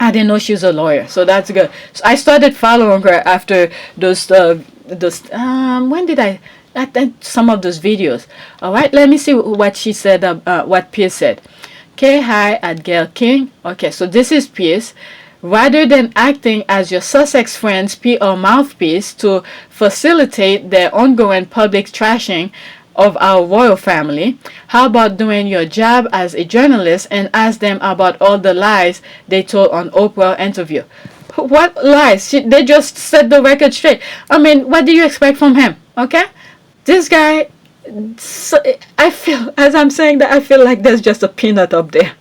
I didn't know she was a lawyer, so that's good. So I started following her after those when did I some of those videos. All right, let me see what she said, what Piers said. Okay, hi at Gail King. Okay, so this is Piers. Rather than acting as your Sussex friend's PR mouthpiece to facilitate their ongoing public trashing of our royal family, how about doing your job as a journalist and ask them about all the lies they told on Oprah interview? What lies? They just set the record straight. I mean, what do you expect from him? Okay, this guy. So I feel, as I'm saying that, I feel like there's just a peanut up there.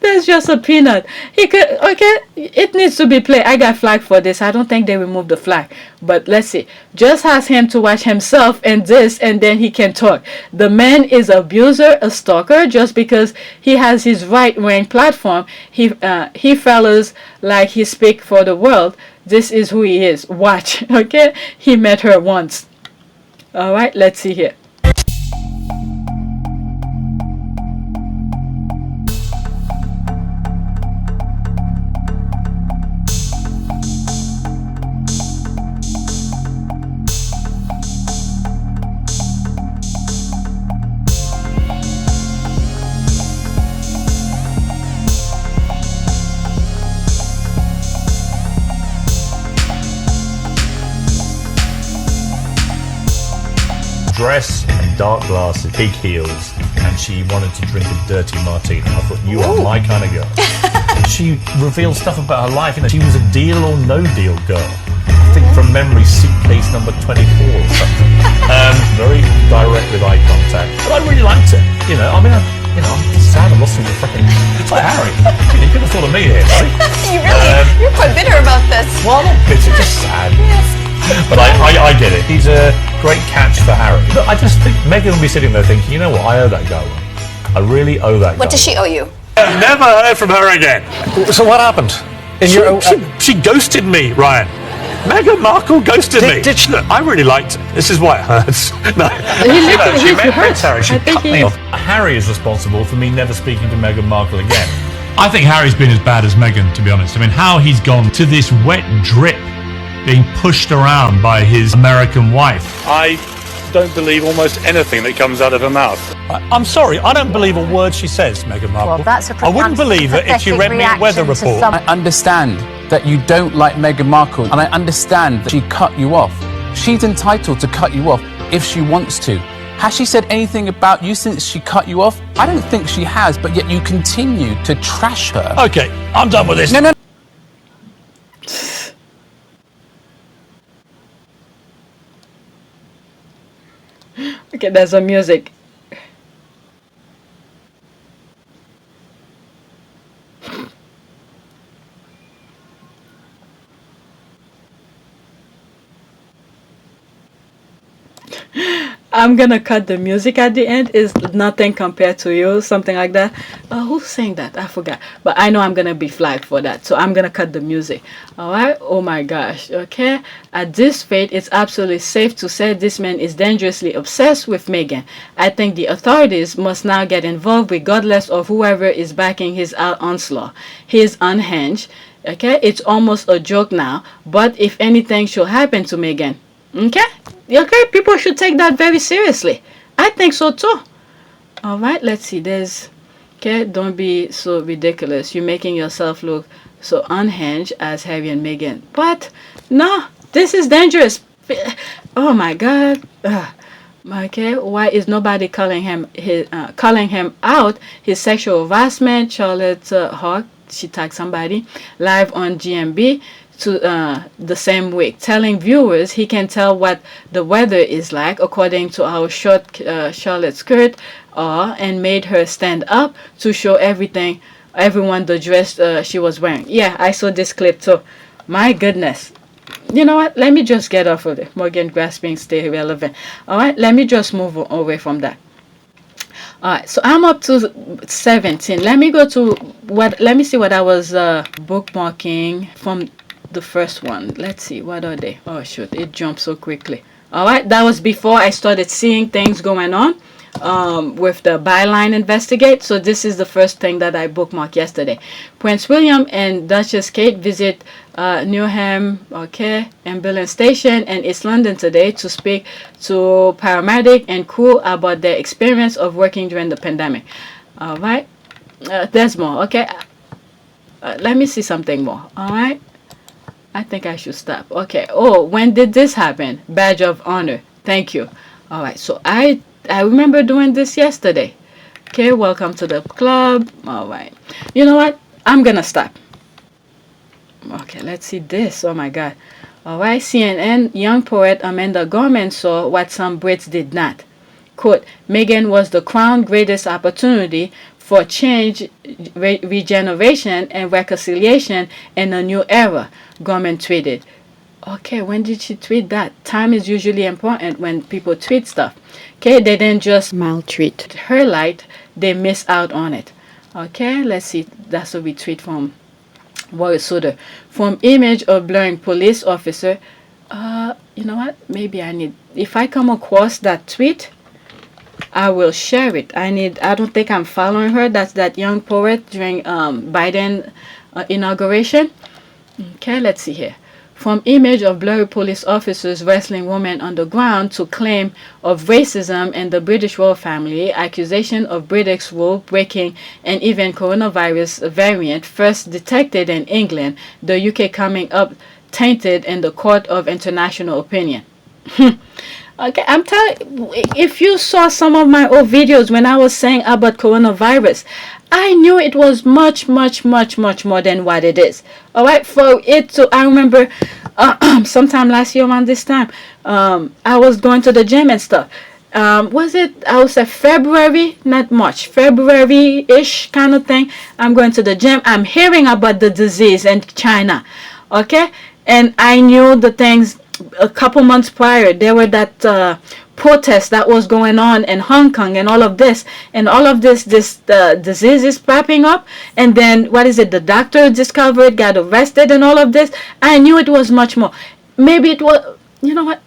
There's just a peanut. He could, okay, it needs to be played. I got flagged for this. I don't think they removed the flag. But let's see. Just ask him to watch himself and this, and then he can talk. The man is an abuser, a stalker, just because he has his right-wing platform. He fellas like he speak for the world. This is who he is. Watch, okay? He met her once. All right, let's see here. Dress and dark glasses, big heels, and she wanted to drink a dirty martini. I thought, you are my kind of girl. She revealed stuff about her life. You know, she was a deal or no deal girl. I think from memory, seat case number 24 or something. Very direct with eye contact. But I really liked her. You know, I mean, I'm sad I lost him to fucking. It's like Harry. You could have thought of me here, right? You're quite bitter about this. Well, I'm not bitter, just sad. Yes. But I get it. He's a great catch for Harry. But I just think Meghan will be sitting there thinking, you know what, I owe that guy one. I really owe that guy. What does she owe you? I've never heard from her again. So what happened? She ghosted me, Ryan. Meghan Markle ghosted me. Did she? Look, I really liked her. This is why it hurts. No. She met Harry. She cut me off. Harry is responsible for me never speaking to Meghan Markle again. I think Harry's been as bad as Meghan, to be honest. I mean, how he's gone to this wet drip being pushed around by his American wife. I don't believe almost anything that comes out of her mouth. I'm sorry, I don't believe a word she says, Meghan Markle. Well, that's a I wouldn't believe it if she read me a weather report. I understand that you don't like Meghan Markle, and I understand that she cut you off. She's entitled to cut you off if she wants to. Has she said anything about you since she cut you off? I don't think she has, but yet you continue to trash her. Okay, I'm done with this. No. Okay, there's some music. I'm gonna cut the music at the end. Is nothing compared to you, something like that. Who sang that? I forgot. But I know I'm gonna be flagged for that, so I'm gonna cut the music. All right. Oh my gosh. Okay. At this rate, it's absolutely safe to say this man is dangerously obsessed with Meghan. I think the authorities must now get involved, regardless of whoever is backing his onslaught. He is unhinged. Okay. It's almost a joke now. But if anything should happen to Meghan, okay, people should take that very seriously. I think so too. All right, let's see. Don't be so ridiculous. You're making yourself look so unhinged as Harry and Meghan. But no, this is dangerous. Oh my God. Okay, why is nobody calling him out his sexual harassment? Charlotte Hawk, she tagged somebody live on GMB to the same week, telling viewers he can tell what the weather is like according to how short Charlotte's skirt are, and made her stand up to show everyone the dress she was wearing. Yeah, I saw this clip too. My goodness. You know what? Let me just get off of it. Morgan grasping, stay relevant. All right, let me just move away from that. All right, so I'm up to 17. Let me go to let me see what I was bookmarking from the first one. Let's see, what are they? Oh shoot, it jumped so quickly. All right, that was before I started seeing things going on with the byline investigate. So this is the first thing that I bookmarked yesterday. Prince William and Duchess Kate visit Newham ambulance station in East London today to speak to paramedic and crew about their experience of working during the pandemic. All right, there's more. Okay, let me see something more. All right, I think I should stop. Okay. Oh, when did this happen? Badge of honor. Thank you. All right. So I remember doing this yesterday. Okay. Welcome to the club. All right. You know what? I'm gonna stop. Okay. Let's see this. Oh my God. All right. CNN young poet Amanda Gorman saw what some Brits did not. Quote: Meghan was the crown's greatest opportunity for change, regeneration, and reconciliation in a new era, Gorman tweeted. Okay, when did she tweet that? Time is usually important when people tweet stuff. Okay, they didn't just maltreat her light, they miss out on it. Okay, let's see. That's a retweet from Warren Sutter. From image of blurring police officer. You know what? Maybe if I come across that tweet, I will share it. I don't think I'm following her. That's that young poet during Biden inauguration. Okay, let's see here. From image of blurry police officers wrestling women on the ground to claim of racism in the British royal family, accusation of British rule breaking, and even coronavirus variant first detected in England, the UK coming up tainted in the court of international opinion. Okay, I'm telling you, if you saw some of my old videos when I was saying about coronavirus, I knew it was much, much, much, much more than what it is. All right, for it to, I remember sometime last year around this time, I was going to the gym and stuff. Was it, I would say February, not March, February-ish kind of thing. I'm going to the gym. I'm hearing about the disease in China. Okay, and I knew the things. A couple months prior, there were that protest that was going on in Hong Kong, and all of this disease is popping up. And then what is it? The doctor discovered, got arrested, and all of this. I knew it was much more. Maybe it was. You know what?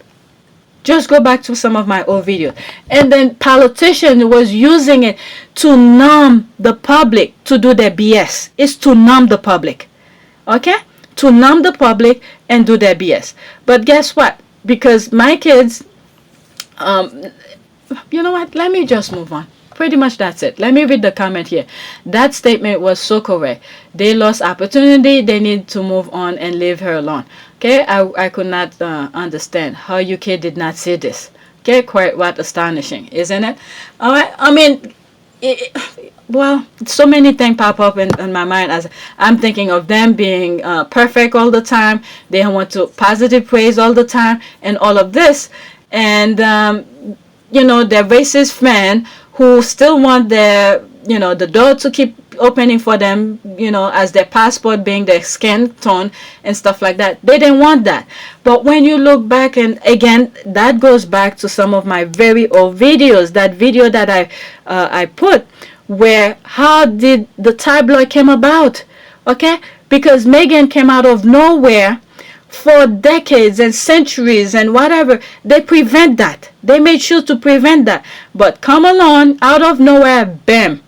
Just go back to some of my old videos. And then politicians was using it to numb the public to do their BS. It's to numb the public. Okay? To numb the public and do their BS. But guess what? Because my kids, you know what? Let me just move on. Pretty much that's it. Let me read the comment here. That statement was so correct. They lost opportunity. They need to move on and leave her alone. Okay? I could not understand how UK did not see this. Okay? Quite what astonishing, isn't it? All right. I mean, well, so many things pop up in my mind as I'm thinking of them being perfect all the time. They want to positive praise all the time and all of this. And, you know, their racist friend who still want their, you know, the door to keep opening for them, as their passport being their skin tone and stuff like that. They didn't want that. But when you look back, and again, that goes back to some of my very old videos, that video that I put, where how did the tabloid came about? Okay, because Meghan came out of nowhere. For decades and centuries and whatever, they prevent that. They made sure to prevent that. But come along, out of nowhere, bam,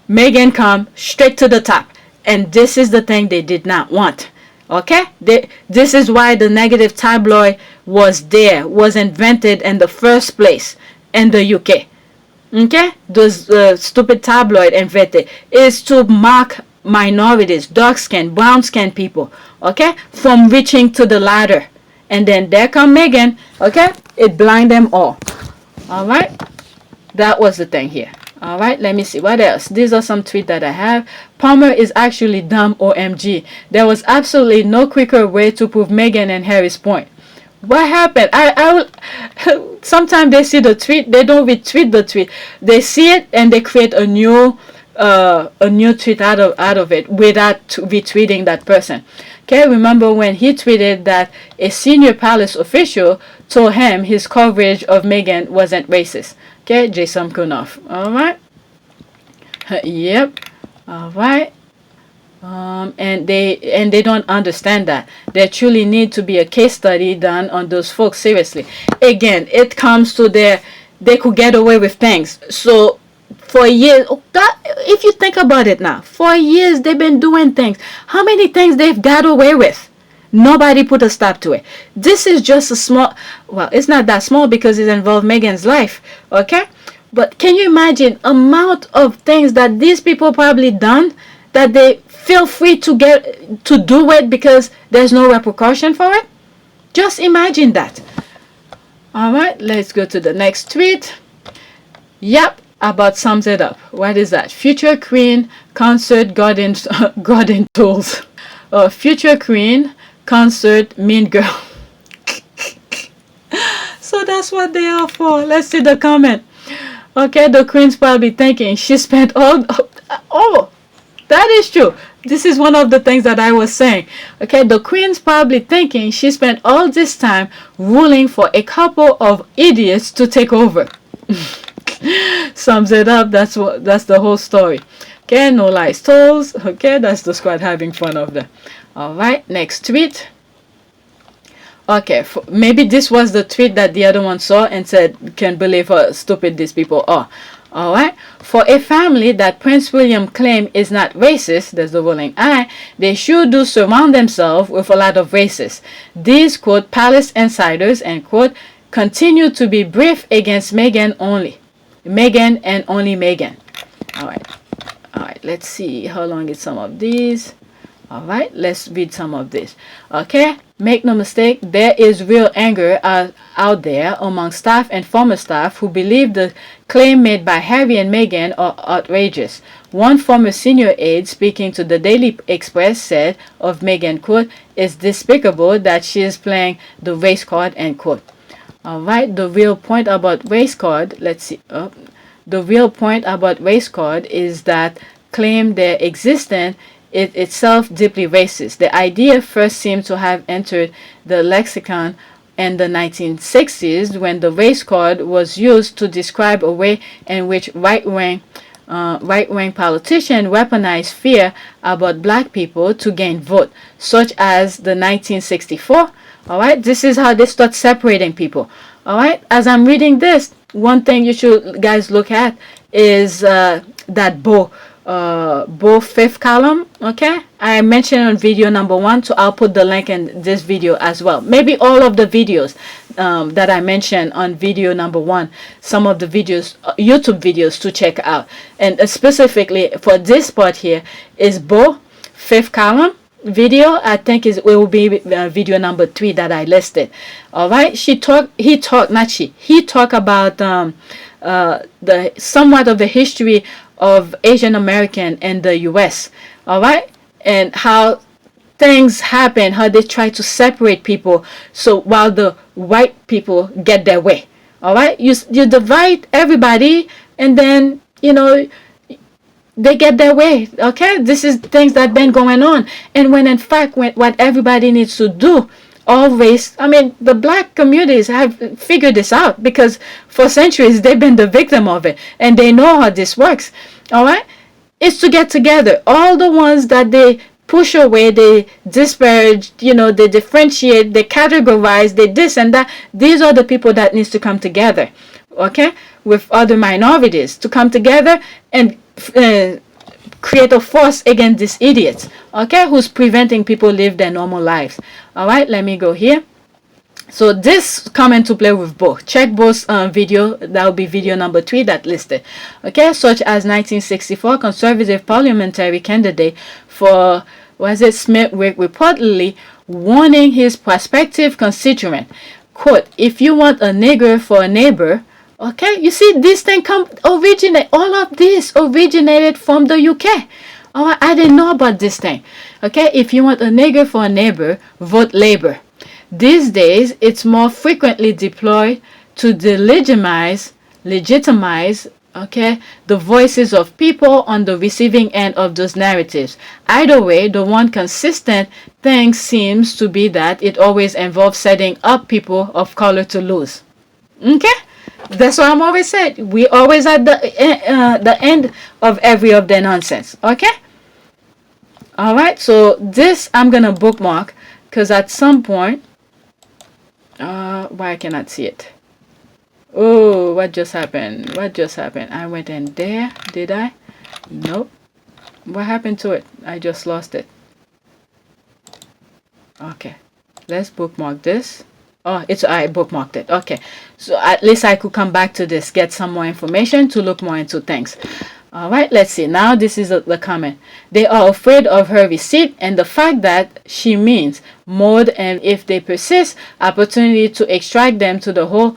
Meghan come straight to the top. And this is the thing they did not want. Okay? This is why the negative tabloid was invented in the first place in the UK. Okay? Those stupid tabloid invented is to mark minorities, dark-skinned, brown-skinned people, okay, from reaching to the ladder. And then there come Meghan, okay, it blind them all. All right, that was the thing here. All right, let me see what else. These are some tweets that I have. Palmer is actually dumb, OMG. There was absolutely no quicker way to prove Meghan and Harry's point. What happened? I will sometimes they see the tweet, they don't retweet the tweet, they see it and they create a new tweet out of it without retweeting that person. Okay, remember when he tweeted that a senior palace official told him his coverage of Meghan wasn't racist. Okay, Jason Kunoff. All right. Yep. All right. And they don't understand that there truly need to be a case study done on those folks. Seriously, again, it comes to they could get away with things. So for years, if you think about it now, for years they've been doing things. How many things they've got away with? Nobody put a stop to it. This is just a small, well, it's not that small because it involved Meghan's life, okay? But can you imagine amount of things that these people probably done that they feel free to do it because there's no repercussion for it? Just imagine that. All right, let's go to the next tweet. Yep. About sums it up. What is that? Future Queen concert garden tools. Future Queen concert mean girl. So that's what they are for. Let's see the comment. Okay, the Queen's probably thinking she spent all. Oh, that is true. This is one of the things that I was saying. Okay, the Queen's probably thinking she spent all this time ruling for a couple of idiots to take over. Sums it up. That's the whole story. Okay, no lies told. Okay, that's the squad having fun of them. All right, next tweet. Okay, maybe this was the tweet that the other one saw and said, "Can't believe how stupid these people are." All right, for a family that Prince William claimed is not racist, there's the rolling eye, they sure do surround themselves with a lot of racists. These, quote, palace insiders, end quote, continue to be brief against Meghan and only Meghan. All right, let's see how long is some of these. All right, let's read some of this. Okay, make no mistake, there is real anger out there among staff and former staff who believe the claim made by Harry and Meghan are outrageous. One former senior aide speaking to the Daily Express said of Meghan, quote, "It's despicable that she is playing the race card," end quote. All right, the real point about race card, let's see. The real point about race card is that claim their existence is itself deeply racist. The idea first seemed to have entered the lexicon in the 1960s when the race card was used to describe a way in which right-wing politicians weaponized fear about black people to gain vote, such as the 1964. All right, this is how they start separating people. All right, as I'm reading this, one thing you should guys look at is that Bo fifth column. Okay, I mentioned on video number 1, so I'll put the link in this video as well. Maybe all of the videos that I mentioned on video number 1, some of the videos, YouTube videos to check out, and specifically for this part here is Bo fifth column video. I think it will be video number 3 that I listed. All right, he talked about the somewhat of the history of Asian American in the US. All right, and how things happen, how they try to separate people, so while the white people get their way. All right, you divide everybody, and then they get their way. Okay, this is things that been going on, and when in fact what everybody needs to do, always, I mean, the black communities have figured this out, because for centuries they've been the victim of it, and they know how this works. All right, is to get together. All the ones that they push away, they disparage, they differentiate, they categorize, they this and that. These are the people that needs to come together, okay, with other minorities, to come together and create a force against these idiots, okay, who's preventing people live their normal lives. All right, let me go here. So this come into play with both. Check both video. That will be video number 3 that listed. Okay, such as 1964 conservative parliamentary candidate for Smithwick reportedly warning his prospective constituent, quote, "If you want a nigger for a neighbor." Okay, you see, this thing all of this originated from the UK. Oh, I didn't know about this thing. Okay, if you want a nigger for a neighbor, vote Labour. These days, it's more frequently deployed to delegitimize, okay, the voices of people on the receiving end of those narratives. Either way, the one consistent thing seems to be that it always involves setting up people of color to lose. Okay? That's what I'm always saying. We always at the end of every of their nonsense. Okay? All right. So this I'm gonna bookmark, because at some point, why I cannot see it? Oh, what just happened? What just happened? I went in there. Did I? Nope. What happened to it? I just lost it. Okay. Let's bookmark this. Oh, I bookmarked it. Okay, so at least I could come back to this, get some more information to look more into things. All right, let's see. Now this is the comment. They are afraid of her receipt and the fact that she means mode, and if they persist, opportunity to extract them to the whole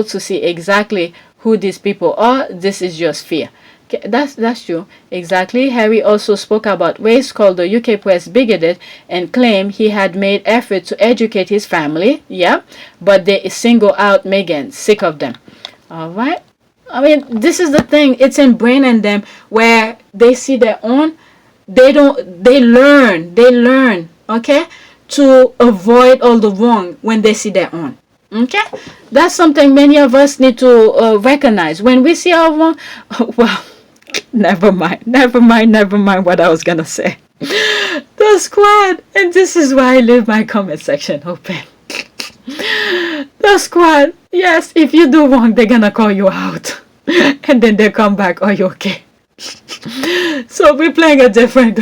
to see exactly who these people are. This is just fear. Okay, that's true. Exactly. Harry also spoke about race, called the UK press bigoted, and claimed he had made effort to educate his family. Yeah, but they single out Meghan. Sick of them. All right. I mean, this is the thing. It's ingrained in them, where they see their own. They learn. Okay, to avoid all the wrong when they see their own. Okay, that's something many of us need to recognize when we see our wrong. Well. Never mind what I was gonna say. The squad, and this is why I leave my comment section open. The squad, yes, if you do wrong, they're gonna call you out, and then they come back, are you okay? So we're playing a different,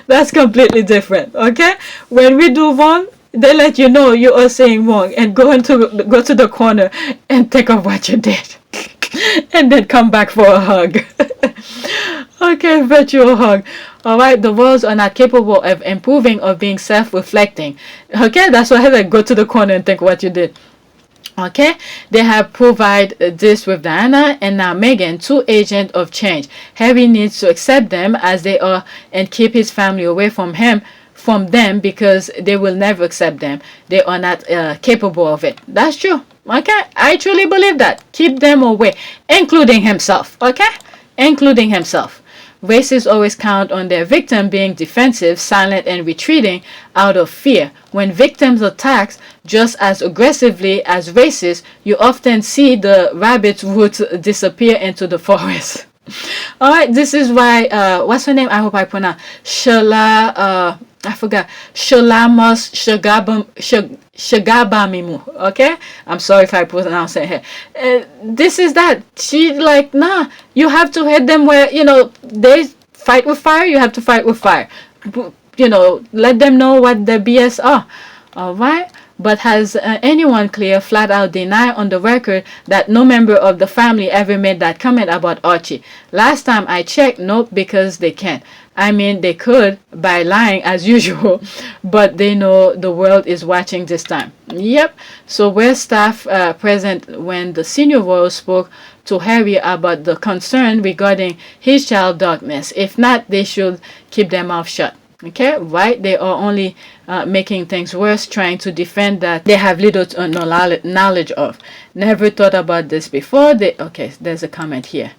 that's completely different, okay? When we do wrong, they let you know you are saying wrong, and go to the corner and think of what you did. And then come back for a hug. Okay, virtual hug. All right, the worlds are not capable of improving or being self-reflecting. Okay, that's why I had to go to the corner and think what you did. Okay, they have provided this with Diana and now Meghan, 2 agents of change. Harry needs to accept them as they are and keep his family away from them, because they will never accept them. They are not capable of it. That's true. Okay, I truly believe that. Keep them away, including himself. Okay, including himself. Racists always count on their victim being defensive, silent, and retreating out of fear. When victims attack just as aggressively as racists, you often see the rabbit's roots disappear into the forest. All right, this is why, what's her name? I hope I pronounce Shola, I forgot. Shola Mos-Shogbaminu. Okay, I'm sorry if I pronounce it here. This is that. She like, nah, you have to hit them where, they fight with fire. You have to fight with fire. Let them know what the BS are. All right. But has anyone clear, flat out deny on the record that no member of the family ever made that comment about Archie? Last time I checked, nope, because they can't. I mean, they could by lying as usual, but they know the world is watching this time. Yep. So were staff present when the senior royal spoke to Harry about the concern regarding his child darkness? If not, they should keep their mouth shut. Okay, right? They are only making things worse, trying to defend that they have little to no knowledge of. Never thought about this before. Okay, there's a comment here.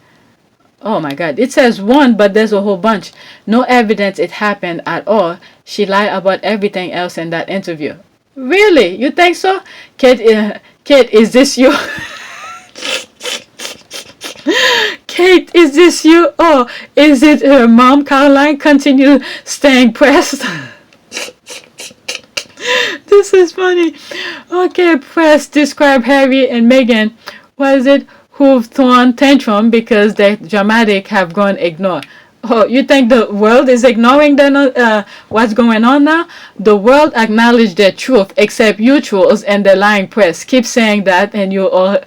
Oh my God. It says one, but there's a whole bunch. No evidence it happened at all. She lied about everything else in that interview. Really? You think so? Kate, is this you? Kate, is this you? Oh, is it her mom, Caroline? Continue staying pressed. This is funny. Okay, press describe Harry and Meghan. Was it who've thrown tantrum because their dramatic have gone ignored? Oh, you think the world is ignoring what's going on now? The world acknowledge their truth, except you trolls and the lying press. Keep saying that, and you're all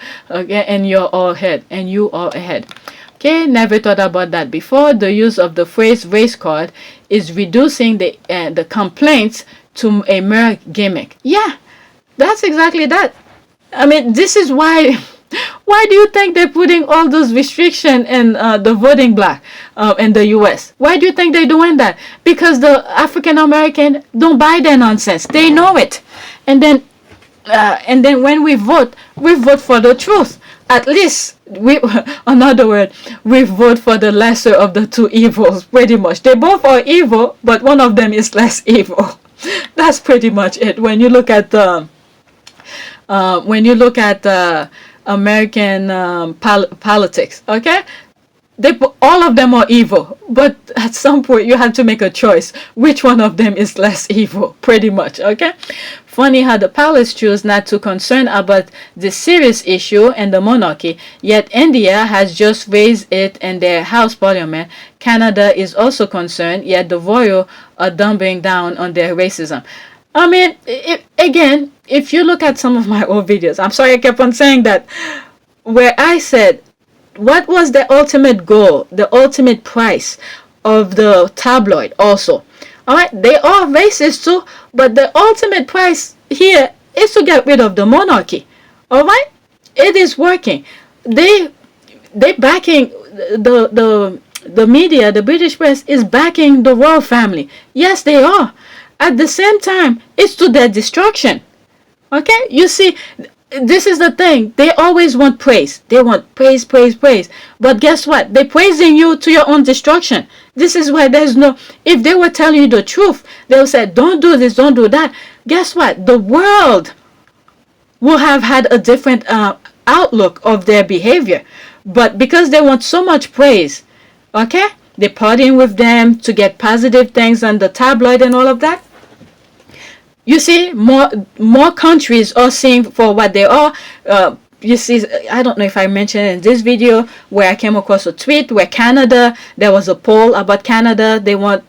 ahead. Okay, never thought about that before. The use of the phrase race card is reducing the complaints to a mere gimmick. Yeah, that's exactly that. I mean, this is why. Why do you think they're putting all those restrictions in the voting bloc in the U.S.? Why do you think they're doing that? Because the African American don't buy their nonsense. They know it, and then when we vote for the truth. At least another word, we vote for the lesser of the two evils. Pretty much, they both are evil, but one of them is less evil. That's pretty much it. When you look at American politics, okay, all of them are evil, but at some point you have to make a choice which one of them is less evil, pretty much. Okay, funny how the palace choose not to concern about this serious issue and the monarchy, yet India has just raised it in their house parliament. Canada is also concerned, yet the royal are doubling down on their racism. I mean, if you look at some of my old videos, I'm sorry I kept on saying that, where I said, what was the ultimate goal, the ultimate price of the tabloid also? All right, they are racist too, but the ultimate price here is to get rid of the monarchy. All right, it is working. They backing the media, the British press is backing the royal family. Yes, they are. At the same time, it's to their destruction. Okay, you see, this is the thing. They always want praise. They want praise. But guess what? They're praising you to your own destruction. This is why there's no... If they were telling you the truth, they'll say, don't do this, don't do that. Guess what? The world will have had a different outlook of their behavior. But because they want so much praise, okay, they're partying with them to get positive things on the tabloid and all of that. You see, more countries are seeing for what they are. You see, I don't know if I mentioned in this video where I came across a tweet where Canada, there was a poll about Canada. They want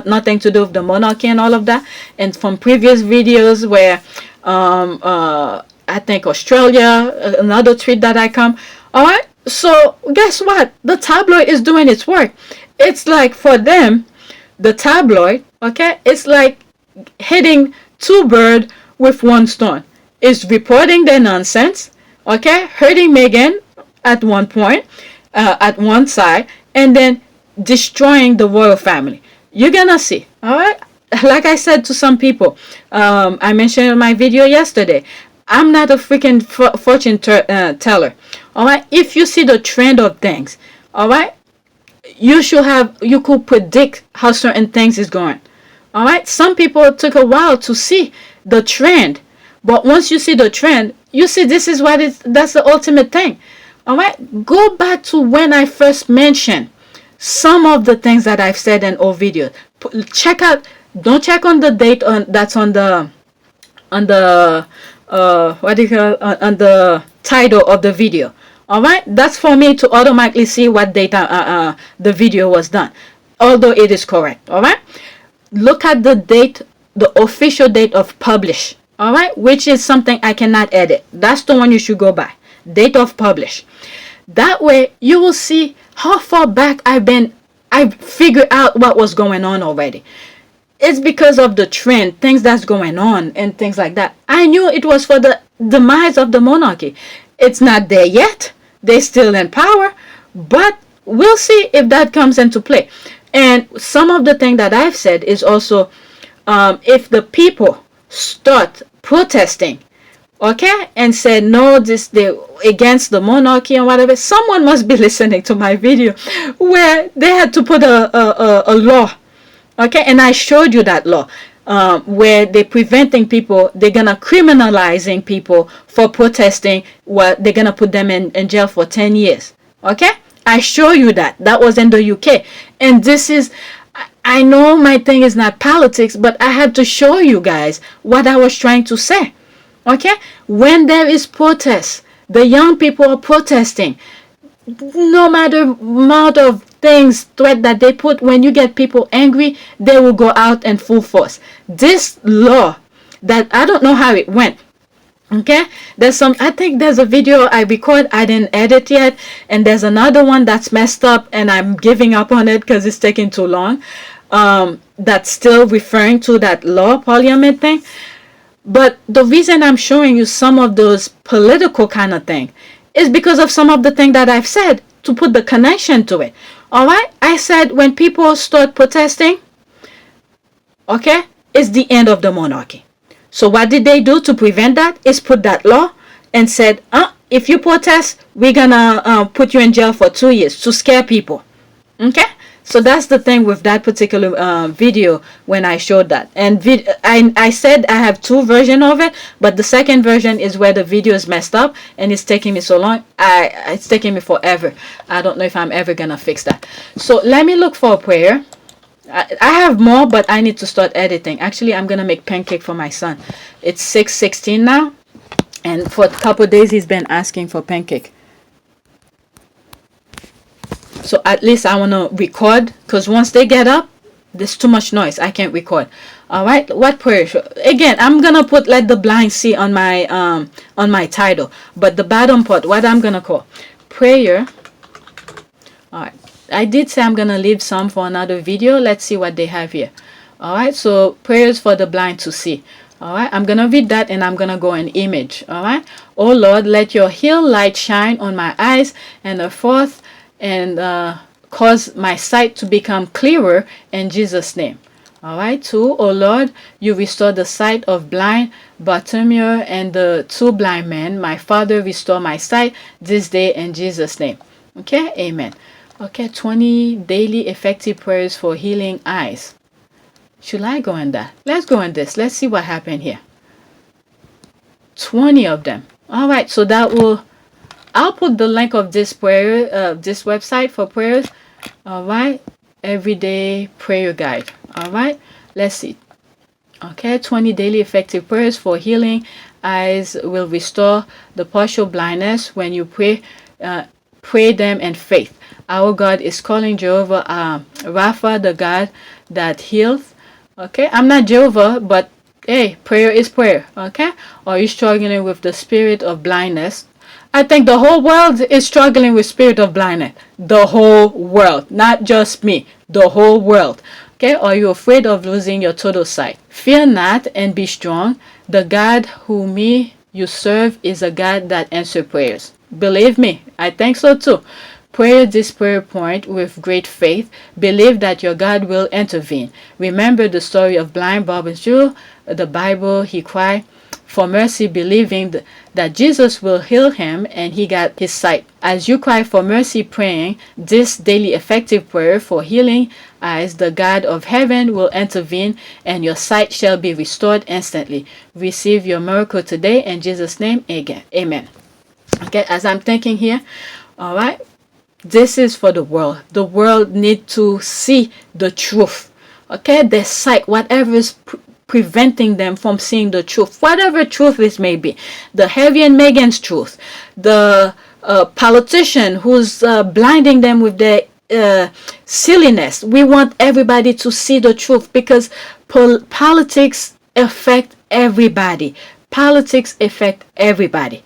nothing to do with the monarchy and all of that. And from previous videos where I think Australia, another tweet that I come. All right. So guess what? The tabloid is doing its work. It's like for them, the tabloid, okay, it's like hitting two birds with one stone. It's reporting their nonsense, okay, hurting Meghan at one point, at one side, and then destroying the royal family. You're gonna see, all right? Like I said to some people, I mentioned in my video yesterday, I'm not a freaking fortune teller, all right? If you see the trend of things, all right, you could predict how certain things is going. All right, some people took a while to see the trend, but once you see the trend, you see this is that's the ultimate thing. All right, go back to when I first mentioned some of the things that I've said in old videos. Check out. Don't check on the date that's on the on the title of the video. All right, that's for me to automatically see what date the video was done, although it is correct. All right. Look at the date, the official date of publish, all right, which is something I cannot edit. That's the one you should go by, date of publish. That way you will see how far back I've figured out what was going on already. It's because of the trend, things that's going on and things like that. I knew it was for the demise of the monarchy. It's not there yet. They're still in power, but we'll see if that comes into play. And some of the things that I've said is also, if the people start protesting okay, and said no, this they against the monarchy and whatever. Someone must be listening to my video where they had to put a law, okay, and I showed you that law. Where they're preventing people, they're gonna criminalizing people for protesting. What they're gonna put them in jail for 10 years. Okay, I show you that was in the UK, and this is. I know my thing is not politics, but I had to show you guys what I was trying to say. Okay, when there is protest, the young people are protesting. No matter amount of things, threat that they put, when you get people angry, they will go out in full force. This law that I don't know how it went. Okay, I think there's a video I record, I didn't edit yet, and there's another one that's messed up and I'm giving up on it because it's taking too long. That's still referring to that law parliament thing. But the reason I'm showing you some of those political kind of thing is because of some of the thing that I've said to put the connection to it. All right, I said when people start protesting, okay, it's the end of the monarchy. So what did they do to prevent that? Is put that law and said, if you protest, we're gonna put you in jail for 2 years to scare people. Okay, so that's the thing with that particular video when I showed that. And I said I have 2 versions of it, but the second version is where the video is messed up and it's taking me so long. It's taking me forever. I don't know if I'm ever gonna fix that. So let me look for a prayer. I have more, but I need to start editing. Actually, I'm gonna make pancake for my son. It's 6:16 now, and for a couple of days he's been asking for pancake. So at least I want to record, because once they get up, there's too much noise. I can't record. All right, what prayer? Again, I'm gonna put "Let the Blind See" on my title, but the bottom part, what I'm gonna call prayer. All right, I did say I'm gonna leave some for another video. Let's see what they have here. All right, so prayers for the blind to see. All right, I'm gonna read that and I'm gonna go in image. All right, oh Lord, let your heal light shine on my eyes and the forth and cause my sight to become clearer in Jesus' name. All right, 2, oh Lord, you restore the sight of blind Bartimaeus and the 2 blind men. My Father, restore my sight this day in Jesus' name. Okay, amen. Okay, 20 daily effective prayers for healing eyes. Should I go in that? Let's go in this. Let's see what happened here. 20 of them. All right, so that will, I'll put the link of this prayer, this website for prayers. All right, everyday prayer guide. All right, let's see. Okay, 20 daily effective prayers for healing eyes will restore the partial blindness when you pray. Pray them in faith. Our God is calling Jehovah Rapha, the God that heals. Okay, I'm not Jehovah, but hey, prayer is prayer. Okay, are you struggling with the spirit of blindness? I think the whole world is struggling with spirit of blindness. The whole world, not just me. The whole world. Okay, are you afraid of losing your total sight? Fear not and be strong. The God whom you serve is a God that answers prayers. Believe me, I think so too. Pray this prayer point with great faith. Believe that your God will intervene. Remember the story of blind Bartimaeus. The Bible, he cried for mercy, believing that Jesus will heal him, and he got his sight. As you cry for mercy, praying this daily effective prayer for healing eyes, the God of heaven will intervene, and your sight shall be restored instantly. Receive your miracle today in Jesus' name. Again, amen. Okay, as I'm thinking here, all right, this is for the world. The world need to see the truth. Okay, their sight, whatever is preventing them from seeing the truth, whatever truth this may be, the Harry and Meghan's truth, the politician who's blinding them with their silliness. We want everybody to see the truth, because politics affect everybody. Politics affect everybody.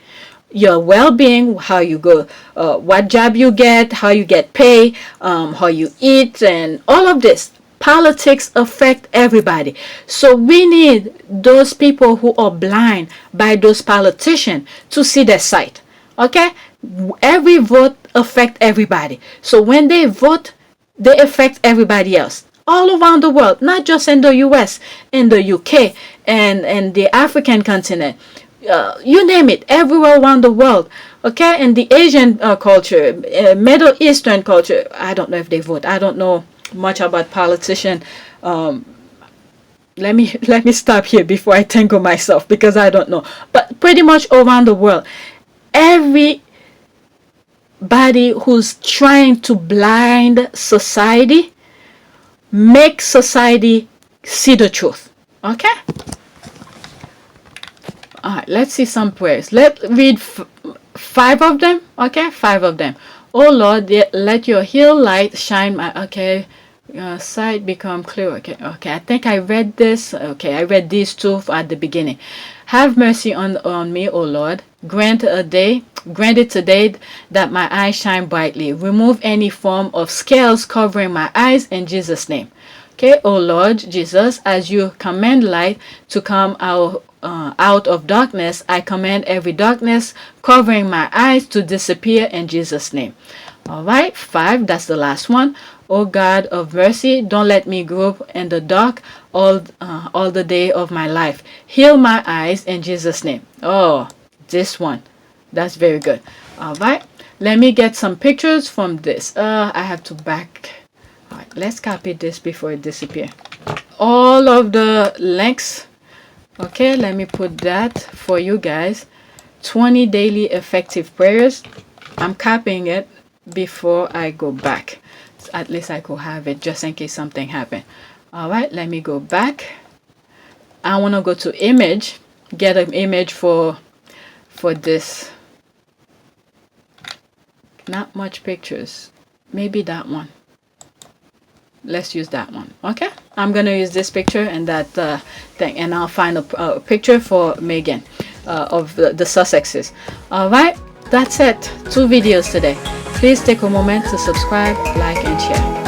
Your well-being, how you go, what job you get, how you get paid, how you eat, and all of this. Politics affect everybody. So we need those people who are blind by those politicians to see their sight. Okay? Every vote affects everybody. So when they vote, they affect everybody else. All around the world, not just in the US, in the UK, and the African continent. you name it, everywhere around the world. Okay, and the Asian culture, Middle Eastern culture. I don't know if they vote. I don't know much about politicians. Let me stop here before I tangle myself, because I don't know. But pretty much around the world, everybody who's trying to blind society, make society see the truth. Okay. All right, let's see some prayers. Let's read 5 of them. Okay, 5 of them. Oh Lord, let your heal light shine. Okay, sight become clear. Okay, I think I read this. Okay, I read these 2 at the beginning. Have mercy on me, O Lord. Grant it today that my eyes shine brightly. Remove any form of scales covering my eyes in Jesus' name. Okay, O Lord Jesus, as you command light to come out of darkness, I command every darkness covering my eyes to disappear in Jesus' name. All right, 5, that's the last one. O God of mercy, don't let me grope in the dark all the day of my life. Heal my eyes in Jesus' name. Oh, this one, that's very good. All right, let me get some pictures from this. I have to back. All right, let's copy this before it disappears. All of the links. Okay, let me put that for you guys. 20 daily effective prayers. I'm copying it before I go back. At least I could have it just in case something happened. All right, let me go back. I want to go to image, get an image for this. Not much pictures. Maybe that one. Let's use that one. Okay, I'm gonna use this picture and that thing, and I'll find a picture for Meghan of the Sussexes. All right, that's it. 2 videos today. Please take a moment to subscribe, like, and share.